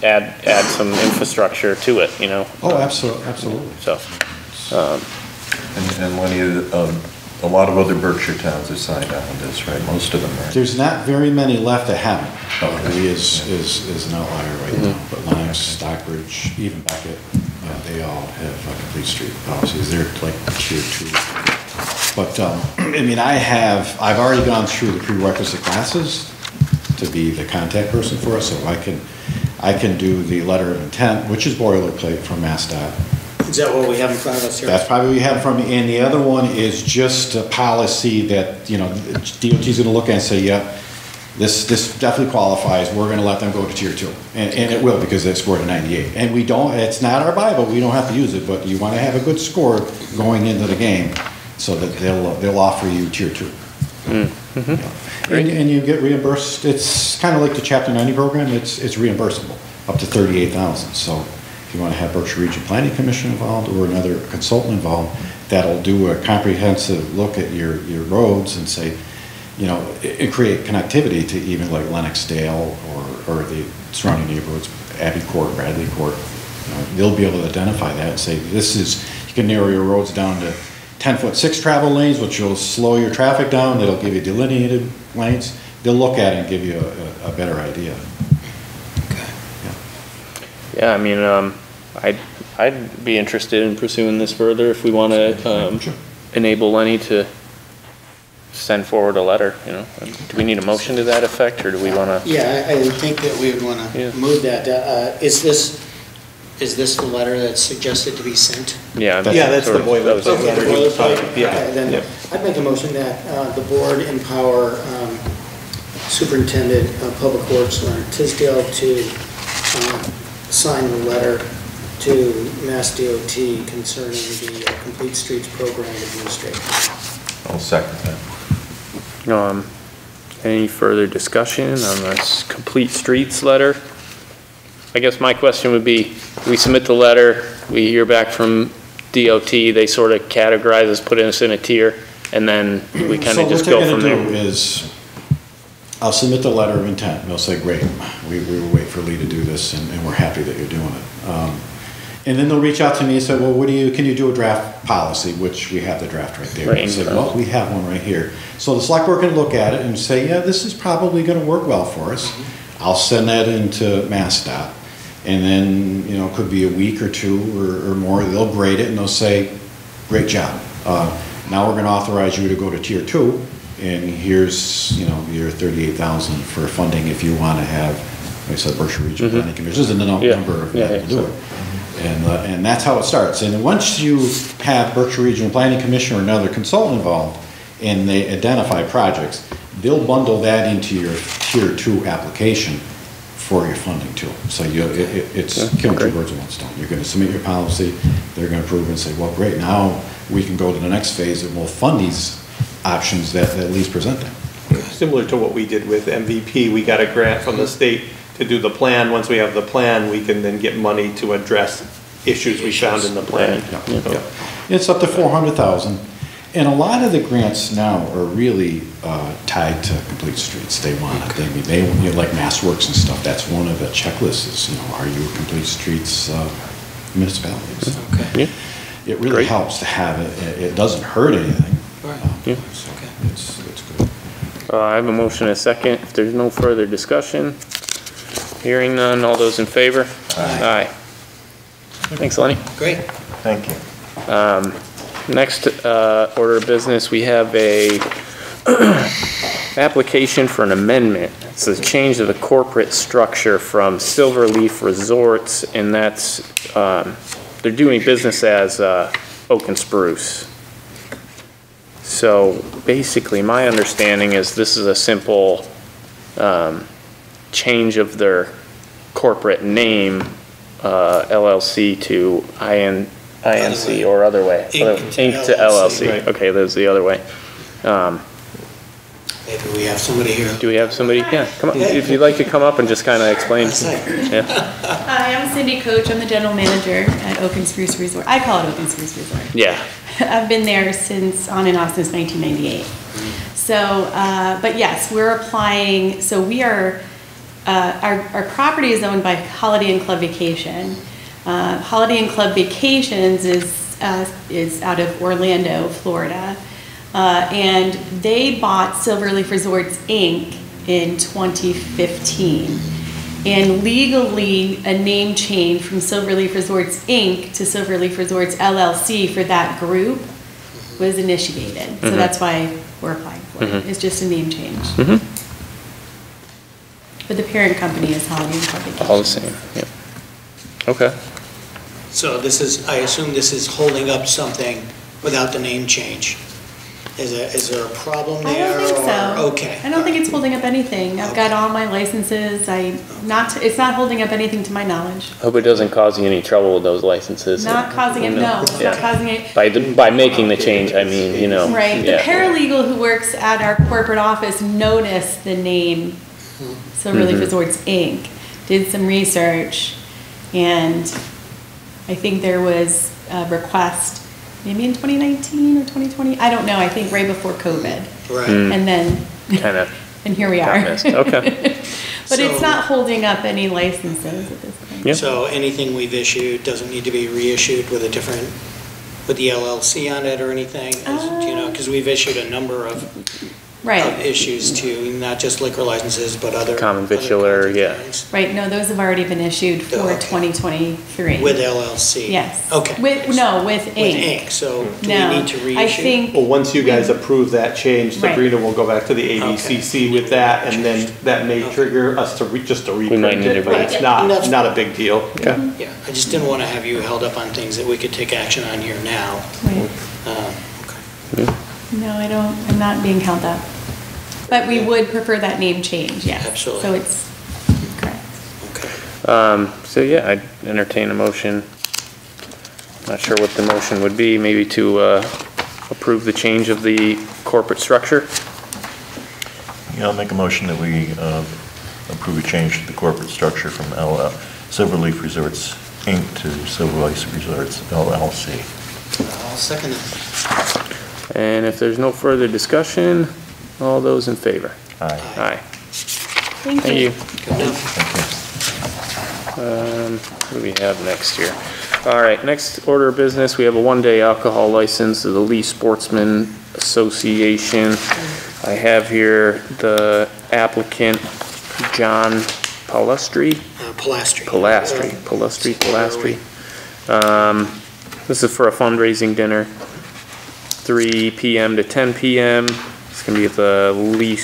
add some infrastructure to it, Oh, absolutely. So, and Lenny, a lot of other Berkshire towns have signed on with this, right? Most of them, right? There's not very many left that haven't. Lee is an outlier right now, but Lennox, Stockbridge, even Beckett, they all have Complete Street policies. They're like tier 2. But I've already gone through the prerequisite classes to be the contact person for us, so I can do the letter of intent, which is boilerplate from MassDOT. Is that what we have in front of us here? That's probably what we have from me. And the other one is just a policy that, DOT's gonna look at and say, yeah, this definitely qualifies. We're gonna let them go to tier 2. And it will, because they scored a 98. And it's not our Bible, we don't have to use it, but you wanna have a good score going into the game so that they'll offer you tier 2. Mm-hmm. And you get reimbursed. It's kind of like the Chapter 90 program. It's reimbursable up to $38,000. So if you want to have Berkshire Region Planning Commission involved or another consultant involved, that'll do a comprehensive look at your roads and say, and create connectivity to even like Lennoxdale or the surrounding neighborhoods, Abbey Court, Bradley Court. They'll be able to identify that and say, you can narrow your roads down to 10-foot 6 travel lanes, which will slow your traffic down. It'll give you delineated lanes. They'll look at it and give you a better idea. Okay. Yeah, I'd be interested in pursuing this further if we want to enable Lenny to send forward a letter. Do we need a motion to that effect, or do we want to? Yeah, I would think that we would want to move that. Is this the letter that's suggested to be sent? Yeah, that's the boilerplate letter. Yeah. Then I'd make a motion that the board empower Superintendent of Public Works Leonard Tisdale to sign the letter to Mass DOT concerning the Complete Streets Program Administrator. I'll second that. Any further discussion on this Complete Streets letter? I guess my question would be, we submit the letter, we hear back from DOT, they sort of categorize us, put us in a tier, and then we kind of just go from there. So what they're going to do is, I'll submit the letter of intent, and they'll say, great, we were waiting for Lee to do this, and we're happy that you're doing it. And then they'll reach out to me and say, well, can you do a draft policy, which we have the draft right there. Right. I said, well, we have one right here. So the select board can look at it and say, yeah, this is probably gonna work well for us. I'll send that into MassDOT, and then, you know, it could be a week or two or more, they'll grade it and they'll say, great job. Now we're gonna authorize you to go to tier 2, and here's, you know, your 38,000 for funding if you wanna have, like I said, Berkshire Regional Planning Commission, there's a number of people to do it. And that's how it starts. And once you have Berkshire Regional Planning Commission or another consultant involved, and they identify projects, they'll bundle that into your tier 2 application for your funding too. So it's killing two birds with one stone. You're going to submit your policy, they're going to approve it and say, well, great, now we can go to the next phase and we'll fund these options that Lee's presenting. Similar to what we did with MVP, we got a grant from the state to do the plan. Once we have the plan, we can then get money to address issues we found in the plan. Yeah. It's up to 400,000, and a lot of the grants now are really tied to complete streets. They want it. They you know, like MassWorks and stuff. That's one of the checklists. Is, you know, are you a complete streets municipalities? Okay. It really helps to have it. It doesn't hurt anything. Right. So it's good. I have a motion and a second. If there's no further discussion, hearing none, all those in favor? Aye. Thanks, Lenny. Great. Thank you. Next order of business, we have a application for an amendment. It's a change of the corporate structure from Silverleaf Resorts, and that's, they're doing business as Oak and Spruce. So basically, my understanding is this is a simple change of their corporate name, LLC to INC or other way. Inc. to LLC. Right. Okay, there's the other way. Maybe we have somebody here. Do we have somebody? Yeah, come on. If you'd like to come up and just kind of explain. Yeah. Hi, I'm Cindy Coach. I'm the general manager at Oak and Spruce Resort. I call it Oak and Spruce Resort. Yeah. I've been there on and off since 1998. So, but yes, we're applying. So we are, our property is owned by Holiday Inn Club Vacation. Holiday Inn Club Vacations is out of Orlando, Florida. And they bought Silverleaf Resorts, Inc. in 2015. And legally, a name change from Silverleaf Resorts, Inc. to Silverleaf Resorts, LLC for that group was initiated. So that's why we're applying for it. It's just a name change. But the parent company is Holiday Inn Club Vacations. All the same, yeah. Okay. So this is, I assume this is holding up something without the name change. Is there a problem I there? don't think so. Or, okay. I don't think it's holding up anything. I've got all my licenses. It's not holding up anything to my knowledge. Hope it doesn't cause you any trouble with those licenses. Not causing it, no. It's not causing it. By making the change, I mean, you know. Right. The Yeah. paralegal who works at our corporate office noticed the name Silverleaf Resorts, Inc., did some research, and I think there was a request maybe in 2019 or 2020. I don't know. I think right before COVID. Right. And then, Kind of. and here we are. Okay. But it's So- not holding up any licenses at this point. Yep. So anything we've issued doesn't need to be reissued with with the LLC on it or anything? Do you know, because we've issued a number of Right. issues to, not just liquor licenses, but other. Common other vitular, kinds of yeah. things. Right. No, those have already been issued for Okay. 2023. With LLC? Yes. Okay. With With Inc. Inc., so do No, we need to reissue? I think. Well, once you guys approve that change, Right. Sabrina will go back to the ABCC with that, and then that may trigger us to just to might reprint need to it, but reprint it's it. not, That's- not a big deal. Okay. Yeah, I just didn't want to have you held up on things that we could take action on here now. Right. Okay. No, I don't, I'm not being held up. But we would prefer that name change, yes. Absolutely. So it's correct. Okay. So yeah, I'd entertain a motion. Not sure what the motion would be, maybe to approve the change of the corporate structure. Yeah, I'll make a motion that we approve a change to the corporate structure from Silverleaf Resorts, Inc. to Silverleaf Resorts, LLC. I'll second it. And if there's no further discussion, all those in favor? Aye. Aye. Thank you. What do we have next here? All right, next order of business, we have a one-day alcohol license of the Lee Sportsman Association. I have here the applicant, John Palustri. Palustri. This is for a fundraising dinner, 3 p.m. to 10 p.m. It's gonna be at the Lee,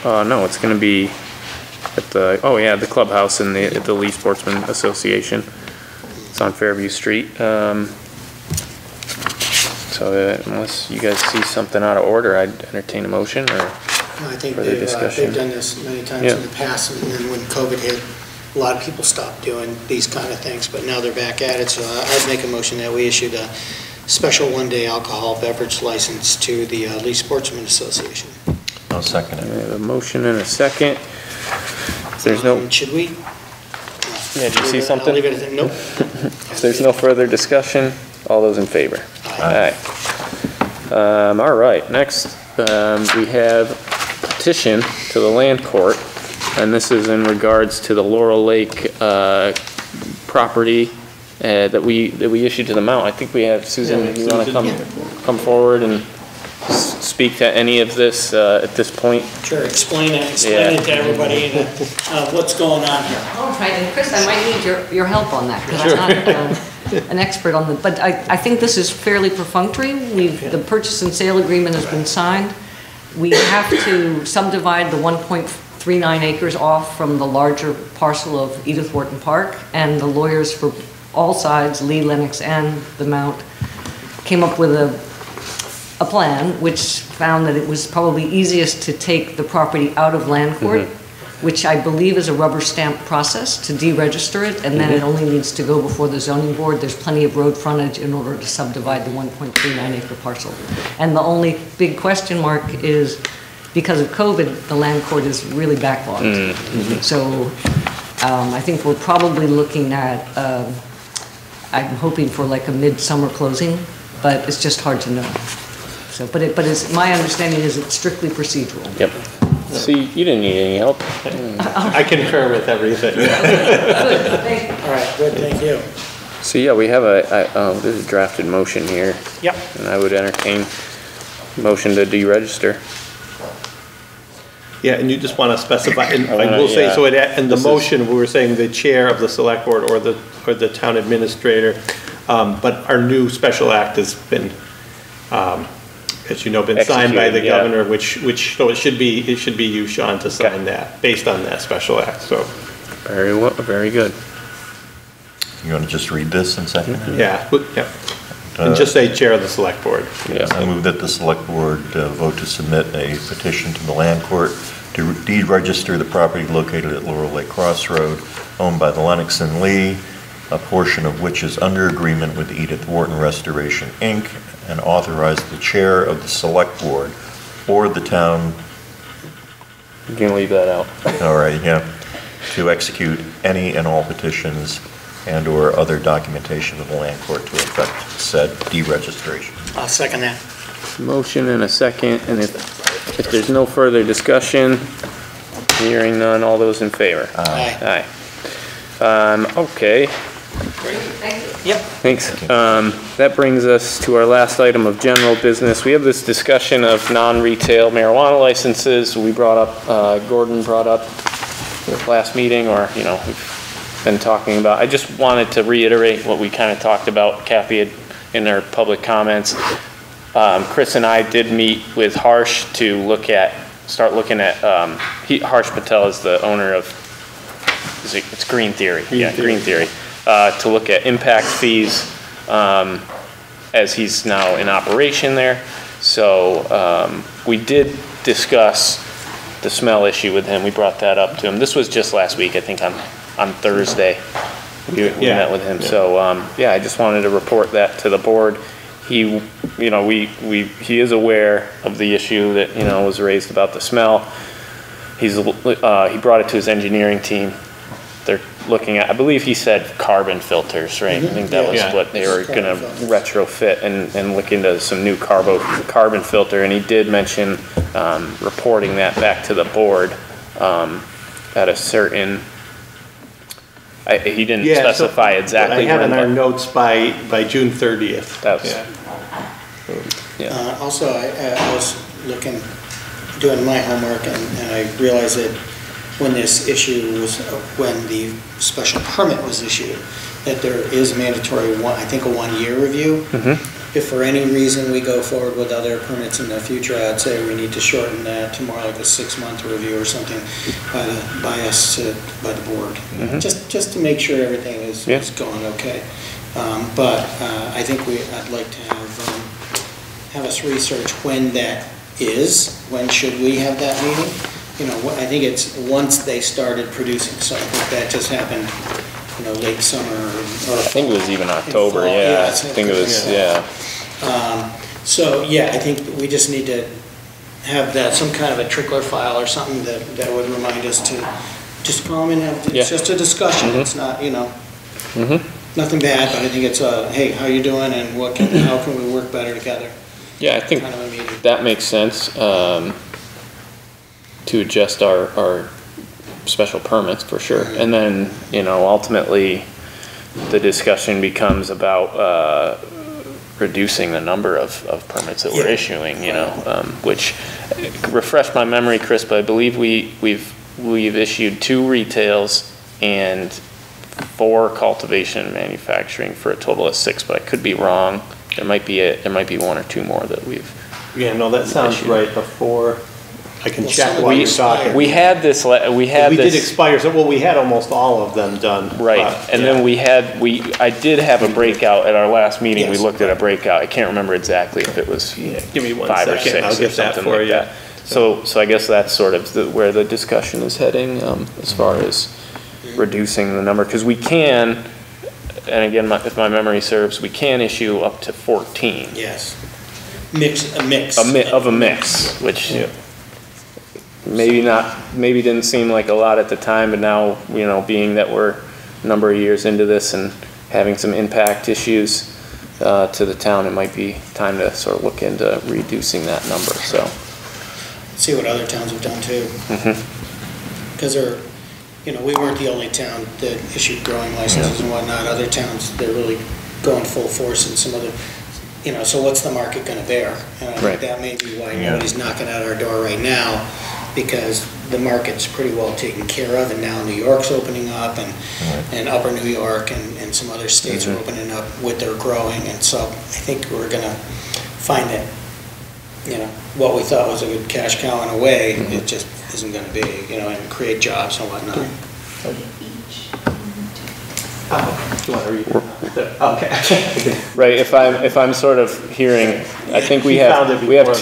no, it's gonna be at the, oh yeah, the clubhouse in the, at the Lee Sportsman Association. It's on Fairview Street. So unless you guys see something out of order, I'd entertain a motion or I think further discussion. they've done this many times in the past, and then when COVID hit, a lot of people stopped doing these kind of things, but now they're back at it, so I'd make a motion that we issued a special one-day alcohol beverage license to the Lee Sportsman Association. I'll second it. We have a motion and a second. If there's no... Should we? Yeah, did you see something? I'll leave it at that. Nope. If there's no further discussion, all those in favor? Aye. All right, next we have petition to the land court, and this is in regards to the Laurel Lake property that we issued to the Mount. I think we have Susan. You want to come forward and speak to any of this at this point? Sure, explain it to everybody what's going on here. All right, and Chris, I might need your help on that, because I'm not an expert on the, but I think this is fairly perfunctory. The purchase and sale agreement has been signed. We have to subdivide the 1.39 acres off from the larger parcel of Edith Wharton Park, and the lawyers for all sides, Lee, Lennox, and the Mount, came up with a plan which found that it was probably easiest to take the property out of land court, which I believe is a rubber stamp process to deregister it, and then it only needs to go before the zoning board. There's plenty of road frontage in order to subdivide the 1.39 acre parcel. And the only big question mark is, because of COVID, the land court is really backlogged. So I think we're probably looking at, I'm hoping for like a midsummer closing, but it's just hard to know. So, but it's, my understanding is it's strictly procedural. Yep. See, you didn't need any help. I concur with everything. All right, good, thank you. So yeah, we have this is a drafted motion here. Yep. And I would entertain motion to deregister. Yeah, and you just want to specify, and I will say, so in the motion, we were saying the chair of the select board or the town administrator, but our new special act has been, as you know, been signed by the governor, which so it should be you, Sean, to sign that based on that special act. So very good. You want to just read this and second it? Yeah. And just say chair of the select board. Yeah. I move that the select board vote to submit a petition to the land court to deregister the property located at Laurel Lake Crossroad, owned by the Lennox and Lee, a portion of which is under agreement with Edith Wharton Restoration, Inc., and authorize the chair of the select board or the town. You can leave that out. All right, yeah. To execute any and all petitions and or other documentation of the land court to effect said deregistration. I'll second that. Motion and a second, and if there's no further discussion, hearing none, all those in favor? Aye. Okay. Great. Thank you. Yep. Thanks. That brings us to our last item of general business. We have this discussion of non-retail marijuana licenses. We brought up, Gordon brought up last meeting, or, you know, we've been talking about. I just wanted to reiterate what we kind of talked about, Kathy had in our public comments. Chris and I did meet with Harsh to start looking at, Harsh Patel is the owner of, it's Green Theory. Green Theory. To look at impact fees as he's now in operation there. So we did discuss the smell issue with him. We brought that up to him. This was just last week, I think on Thursday. We met with him. Yeah. So I just wanted to report that to the board. He, you know, he is aware of the issue that, you know, was raised about the smell. He brought it to his engineering team. They're looking at, I believe he said carbon filters, right? I think that was what they were going to retrofit and look into some new carbon filter. And he did mention reporting that back to the board at a certain, he didn't Yeah, so- specify exactly I have when, in our but notes by June 30th. That's- Yeah. yeah. Also, I was doing my homework, and I realized that when this issue was, when the special permit was issued, that there is mandatory, I think, a 1-year review. If for any reason we go forward with other permits in the future, I'd say we need to shorten that to more like a 6-month review or something by the board. Just to make sure everything is going okay. But I think I'd like to have us research when that is. When should we have that meeting? You know, I think it's once they started producing, so I think that just happened, you know, late summer or I think it was even October, fall. yeah. I it's think it was, yeah. So, yeah, I think we just need to have that, some kind of a trickler file or something that would remind us to just call them and have, it's just a discussion. It's not, you know, nothing bad, but I think it's hey, how you doing and how can we work better together? Yeah, I think Kind of a meeting. that makes sense, to adjust our special permits for sure. And then, you know, ultimately, the discussion becomes about, reducing the number of permits that we're issuing, you know, which, refresh my memory, Chris, but I believe we've issued 2 retails and 4 cultivation and manufacturing for a total of 6, but I could be wrong. There might be 1 or 2 more that we've. Yeah, no, that sounds right. Before, I can Well, check some while of you're these talking. We had this, We did expire, so, well, we had almost all of them done. right, and then I did have a breakout at our last meeting, we Yes. looked at a breakout, I can't remember exactly if it was Yeah, give me 1 5 or second, 6 I'll or get that something for like you. that. So I guess that's sort of where the discussion is heading, as far as reducing the number, because we can, and again, if my memory serves, we can issue up to 14. Yes. A mix. Of a mix, which maybe didn't seem like a lot at the time, but now, you know, being that we're a number of years into this and having some impact issues to the town, it might be time to sort of look into reducing that number, so. See what other towns have done too. Because you know, we weren't the only town that issued growing licenses and whatnot. Other towns, they're really going full force in some other, you know, so what's the market gonna bear? And I think that may be why nobody's knocking at our door right now, because the market's pretty well taken care of, and now New York's opening up, and Upper New York and some other states are opening up with their growing, and so I think we're gonna find that, you know, what we thought was a good cash cow in a way, it just isn't gonna be, you know, and create jobs and whatnot. You want to read it? Okay. Right, if I'm sort of hearing, I think we have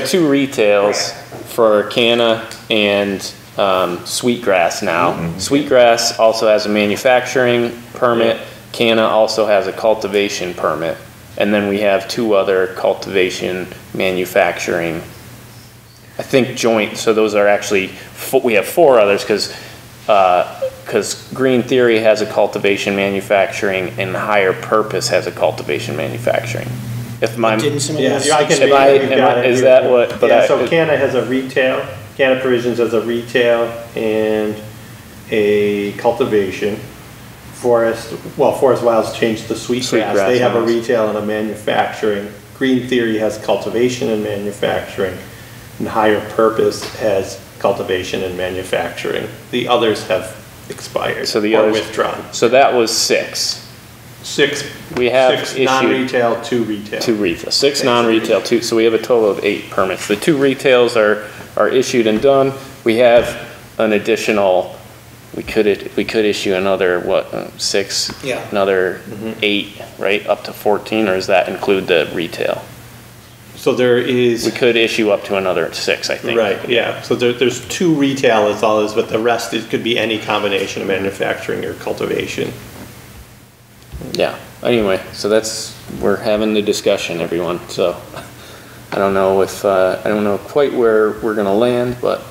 two retails for Canna and Sweetgrass now. Sweetgrass also has a manufacturing permit, Canna also has a cultivation permit, and then we have 2 other cultivation manufacturing, I think joint, so those are actually, we have 4 others, because Green Theory has a cultivation manufacturing and Higher Purpose has a cultivation manufacturing. If my, Didn't some of Yeah, those? I can Am read I- it. You've am got I- it is here. that what- but Yeah, I- so Canna has a retail, Canna Provisions has a retail and a cultivation. Forest Wilds changed to Sweetgrass. Sweetgrass They have a Wilds. retail and a manufacturing. Green Theory has cultivation and manufacturing. And Higher Purpose has cultivation and manufacturing. The others have expired So the or others- withdrawn. so that was 6. 6 We have issued non-retail, 2 retail. 2 retail, 6 non-retail, 2, so we have a total of 8 permits. The 2 retails are issued and done. We have an additional, we could issue another, 6? Yeah. Another 8, right, up to 14, or does that include the retail? So there is. We could issue up to another 6, I think. Right, yeah, so there's 2 retail is all is, but the rest could be any combination of manufacturing or cultivation. Yeah, anyway, so we're having the discussion, everyone, so I don't know quite where we're gonna land, but,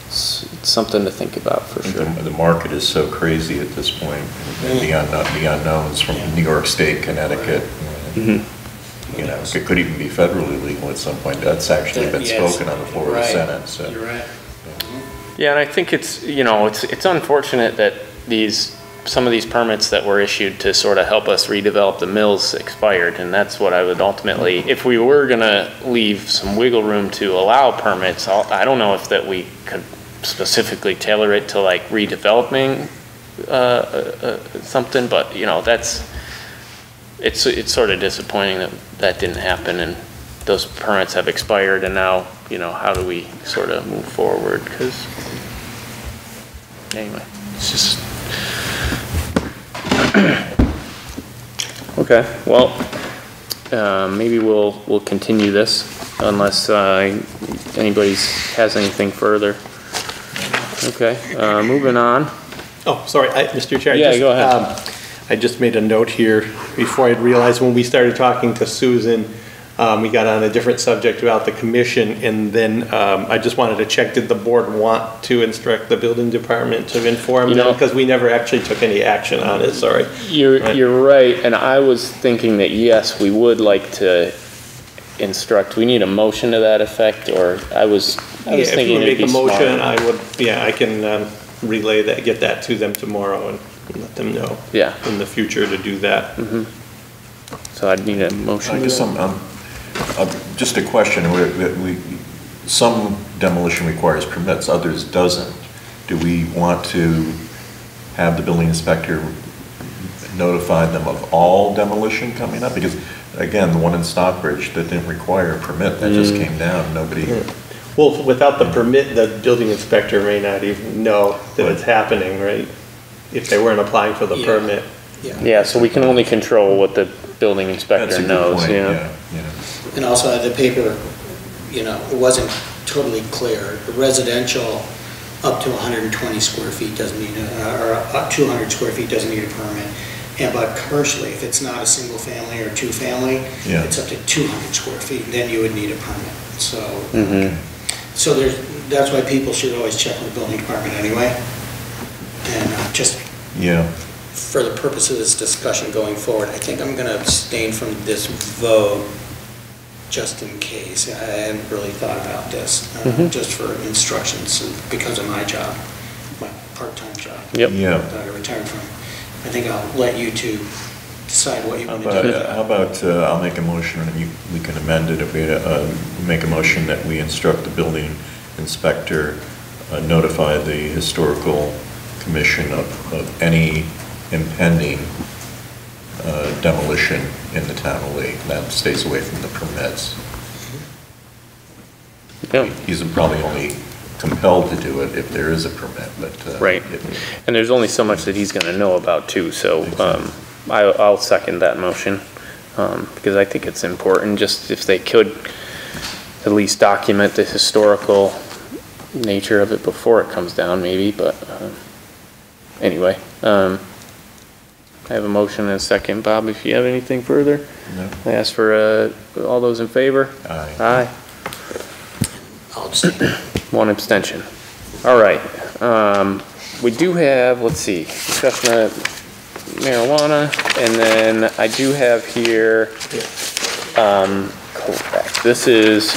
it's something to think about for sure. The market is so crazy at this point, and the unknowns from New York State, Connecticut. You know, it could even be federally legal at some point. That's actually been Yes. spoken on the floor of the Right. Senate, so. You're right. Yeah, and I think it's, you know, it's unfortunate that some of these permits that were issued to sort of help us redevelop the mills expired, and that's what I would ultimately, if we were gonna leave some wiggle room to allow permits, I don't know if that we could specifically tailor it to like redeveloping something, but you know, it's sort of disappointing that that didn't happen, and those permits have expired, and now, you know, how do we sort of move forward? Because anyway, it's just okay. Well, maybe we'll continue this unless anybody has anything further. Okay, moving on. Oh, sorry, Mr. Chair. Yeah, go ahead. I just made a note here before I'd realized when we started talking to Susan, we got on a different subject about the commission, and then I just wanted to check, did the board want to instruct the building department to inform them? Because we never actually took any action on it, sorry. You're right, and I was thinking that yes, we would like to instruct. We need a motion to that effect, or I was thinking it'd be smart. If you make a motion, I would, I can relay that, get that to them tomorrow and let them know. Yeah. In the future to do that. Mm-hmm. So I'd need a motion. I guess just a question. Some demolition requires permits, others doesn't. Do we want to have the building inspector notify them of all demolition coming up? Because again, the one in Stockbridge that didn't require a permit, that just came down, nobody. Well, without the permit, the building inspector may not even know that it's happening, right? If they weren't applying for the permit. Yeah, so we can only control what the building inspector knows. Point. Yeah. And also the paper, you know, it wasn't totally clear. The residential up to 120 square feet doesn't need or 200 square feet doesn't need a permit. But commercially, if it's not a single family or two family, it's up to 200 square feet, then you would need a permit. So, so that's why people should always check with the building department anyway. And just for the purpose of this discussion going forward, I think I'm going to abstain from this vote just in case. I hadn't really thought about this, just for instructions because of my job, my part-time job that I retired from. I think I'll let you two decide what you want to do. How about I'll make a motion and we can amend it if we make a motion that we instruct the building inspector, notify the historical commission of any impending demolition in the town of Lee. That stays away from the permits. He's probably only compelled to do it if there is a permit, but right. And there's only so much that he's going to know about too. So I'll second that motion because I think it's important. Just if they could at least document the historical nature of it before it comes down, maybe. But anyway, I have a motion and a second. Bob, if you have anything further, no. I ask for all those in favor. Aye. Aye. I'll abstain. One abstention. All right. We do have, let's see, discussion of marijuana, and then I do have here, correct. This is,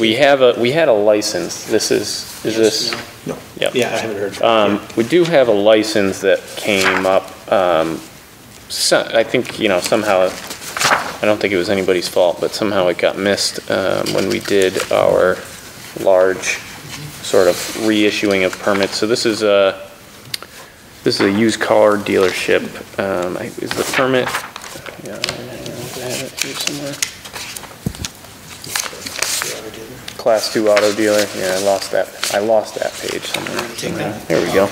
we had a license. This is this? No. Yep. Yeah, I haven't heard. We do have a license that came up, I think, you know, somehow, I don't think it was anybody's fault, but somehow it got missed when we did our large sort of reissuing of permits. So this is a used car dealership. Is the permit? Yeah, I have it here somewhere. Class 2 auto dealer. Yeah, I lost that page somewhere. There we go.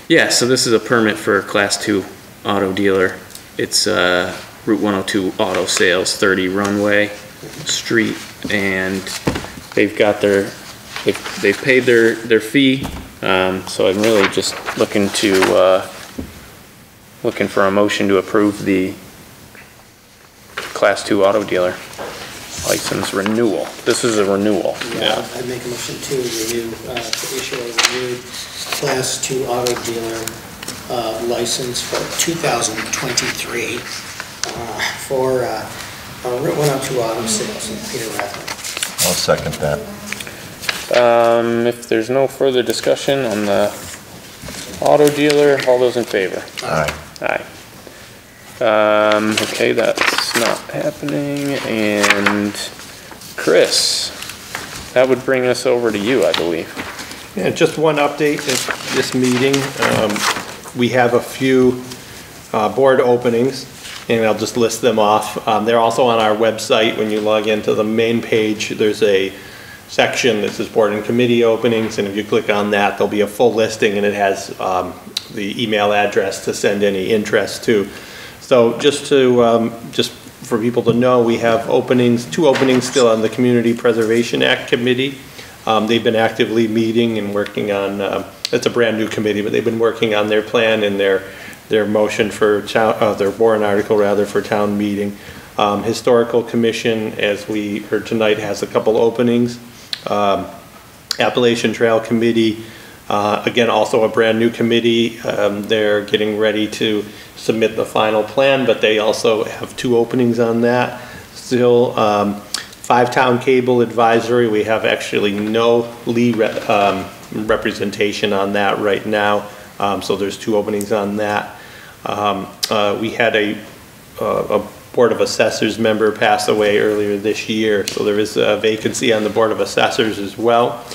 Yeah, so this is a permit for Class 2 auto dealer. It's Route 102 Auto Sales, 30 Runway Street, and they've got they've paid their fee. So I'm really just looking for a motion to approve the Class 2 auto dealer license renewal. This is a renewal. Yeah, I'd make a motion to renew, to issue a renewed Class 2 auto dealer license for 2023 for Route 102 Auto Sales in Peter Rathman. I'll second that. If there's no further discussion on the auto dealer, all those in favor? Aye. Aye. Okay, that's not happening, and Chris, that would bring us over to you, I believe. Yeah, just one update at this meeting. We have a few board openings, and I'll just list them off. They're also on our website. When you log into the main page, there's a section that says board and committee openings, and if you click on that, there'll be a full listing, and it has the email address to send any interest to. So just to just for people to know, we have openings, 2 openings still on the Community Preservation Act Committee. They've been actively meeting and working on, it's a brand new committee, but they've been working on their plan and their motion for town, their warrant article rather, for town meeting. Historical Commission, as we heard tonight, has a couple openings. Appalachian Trail Committee, again, also a brand new committee. They're getting ready to submit the final plan, but they also have 2 openings on that. Still, 5-Town Cable Advisory, we have actually no Lee representation on that right now. So there's 2 openings on that. We had a Board of Assessors member pass away earlier this year, so there is a vacancy on the Board of Assessors as well,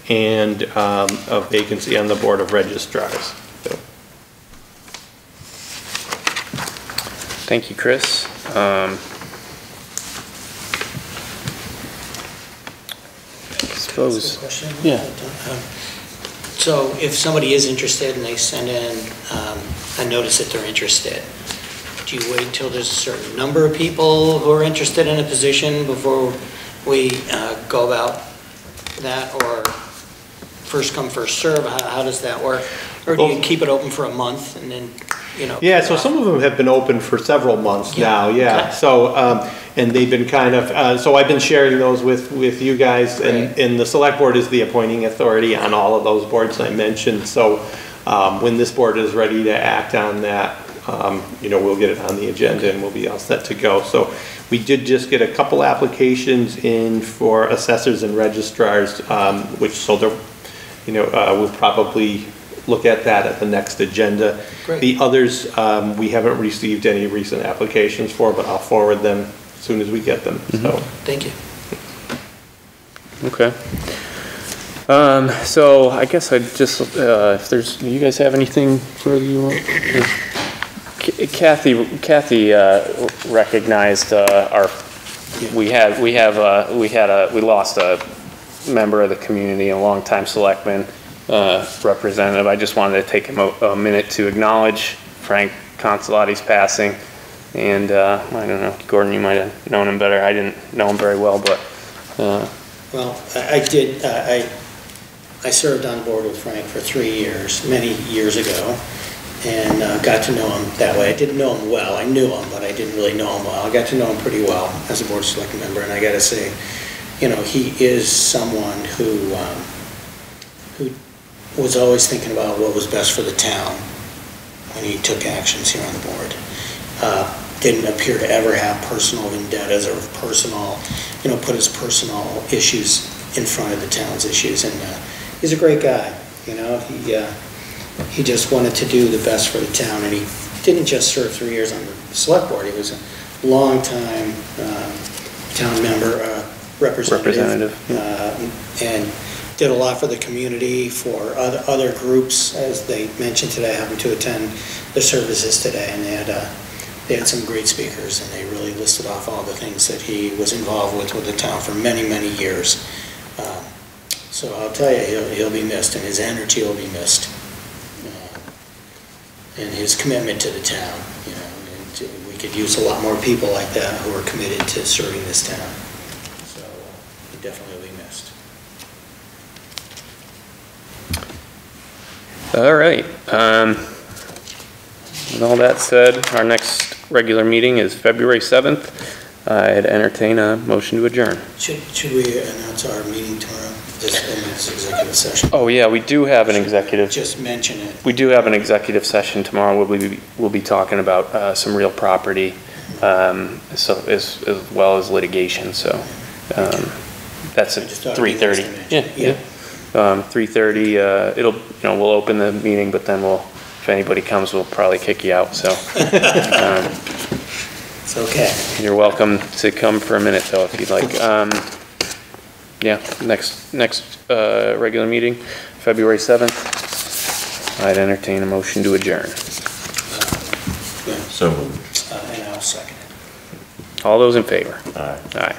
and a vacancy on the Board of Registrars. So. Thank you, Chris. I suppose. Question? Yeah. So if somebody is interested and they send in a notice that they're interested, do you wait until there's a certain number of people who are interested in a position before we go about that, or first come, first serve? How does that work? Or do you keep it open for a month and then, you know? Yeah, so some of them have been open for several months now, yeah. Okay. So, and they've been kind of, so I've been sharing those with you guys, and the select board is the appointing authority on all of those boards I mentioned. So when this board is ready to act on that, you know, we'll get it on the agenda and we'll be all set to go. So we did just get a couple applications in for assessors and registrars, which, so they're, you know, we'll probably look at that at the next agenda. Great. The others, we haven't received any recent applications for, but I'll forward them as soon as we get them, so. Thank you. Okay. So I guess I just, if there's, you guys have anything further you want? Kathy recognized we lost a member of the community, a longtime selectman representative. I just wanted to take him a minute to acknowledge Frank Consolati's passing, and I don't know, Gordon, you might have known him better. I didn't know him very well, but Well, I did. I served on board with Frank for 3 years, many years ago, and got to know him that way. I didn't know him well. I knew him, but I didn't really know him well. I got to know him pretty well as a board of selectmen member, and I got to say, you know, he is someone who was always thinking about what was best for the town when he took actions here on the board. Didn't appear to ever have personal vendettas or personal, you know, put his personal issues in front of the town's issues, and he's a great guy. You know, he just wanted to do the best for the town, and he didn't just serve 3 years on the select board. He was a long-time town member, representative. And did a lot for the community, for other groups. As they mentioned today, I happened to attend the services today, and they had some great speakers, and they really listed off all the things that he was involved with the town for many, many years. So I'll tell you, he'll be missed, and his energy will be missed, and his commitment to the town. You know, and we could use a lot more people like that who are committed to serving this town. So he definitely will be missed. all right. With all that said, our next regular meeting is February 7th. I'd entertain a motion to adjourn. Should we announce our meeting tomorrow? This executive session. Oh yeah, we do have an executive. Just mention it. We do have an executive session tomorrow. We'll be talking about some real property, so as well as litigation. So that's at 3:30. Yeah. 3:30, it'll, we'll open the meeting, but then if anybody comes, we'll probably kick you out, so. It's okay. You're welcome to come for a minute though, if you'd like. Yeah, next regular meeting, February 7th. I'd entertain a motion to adjourn. So moved. And I'll second it. All those in favor? Aye. Aye.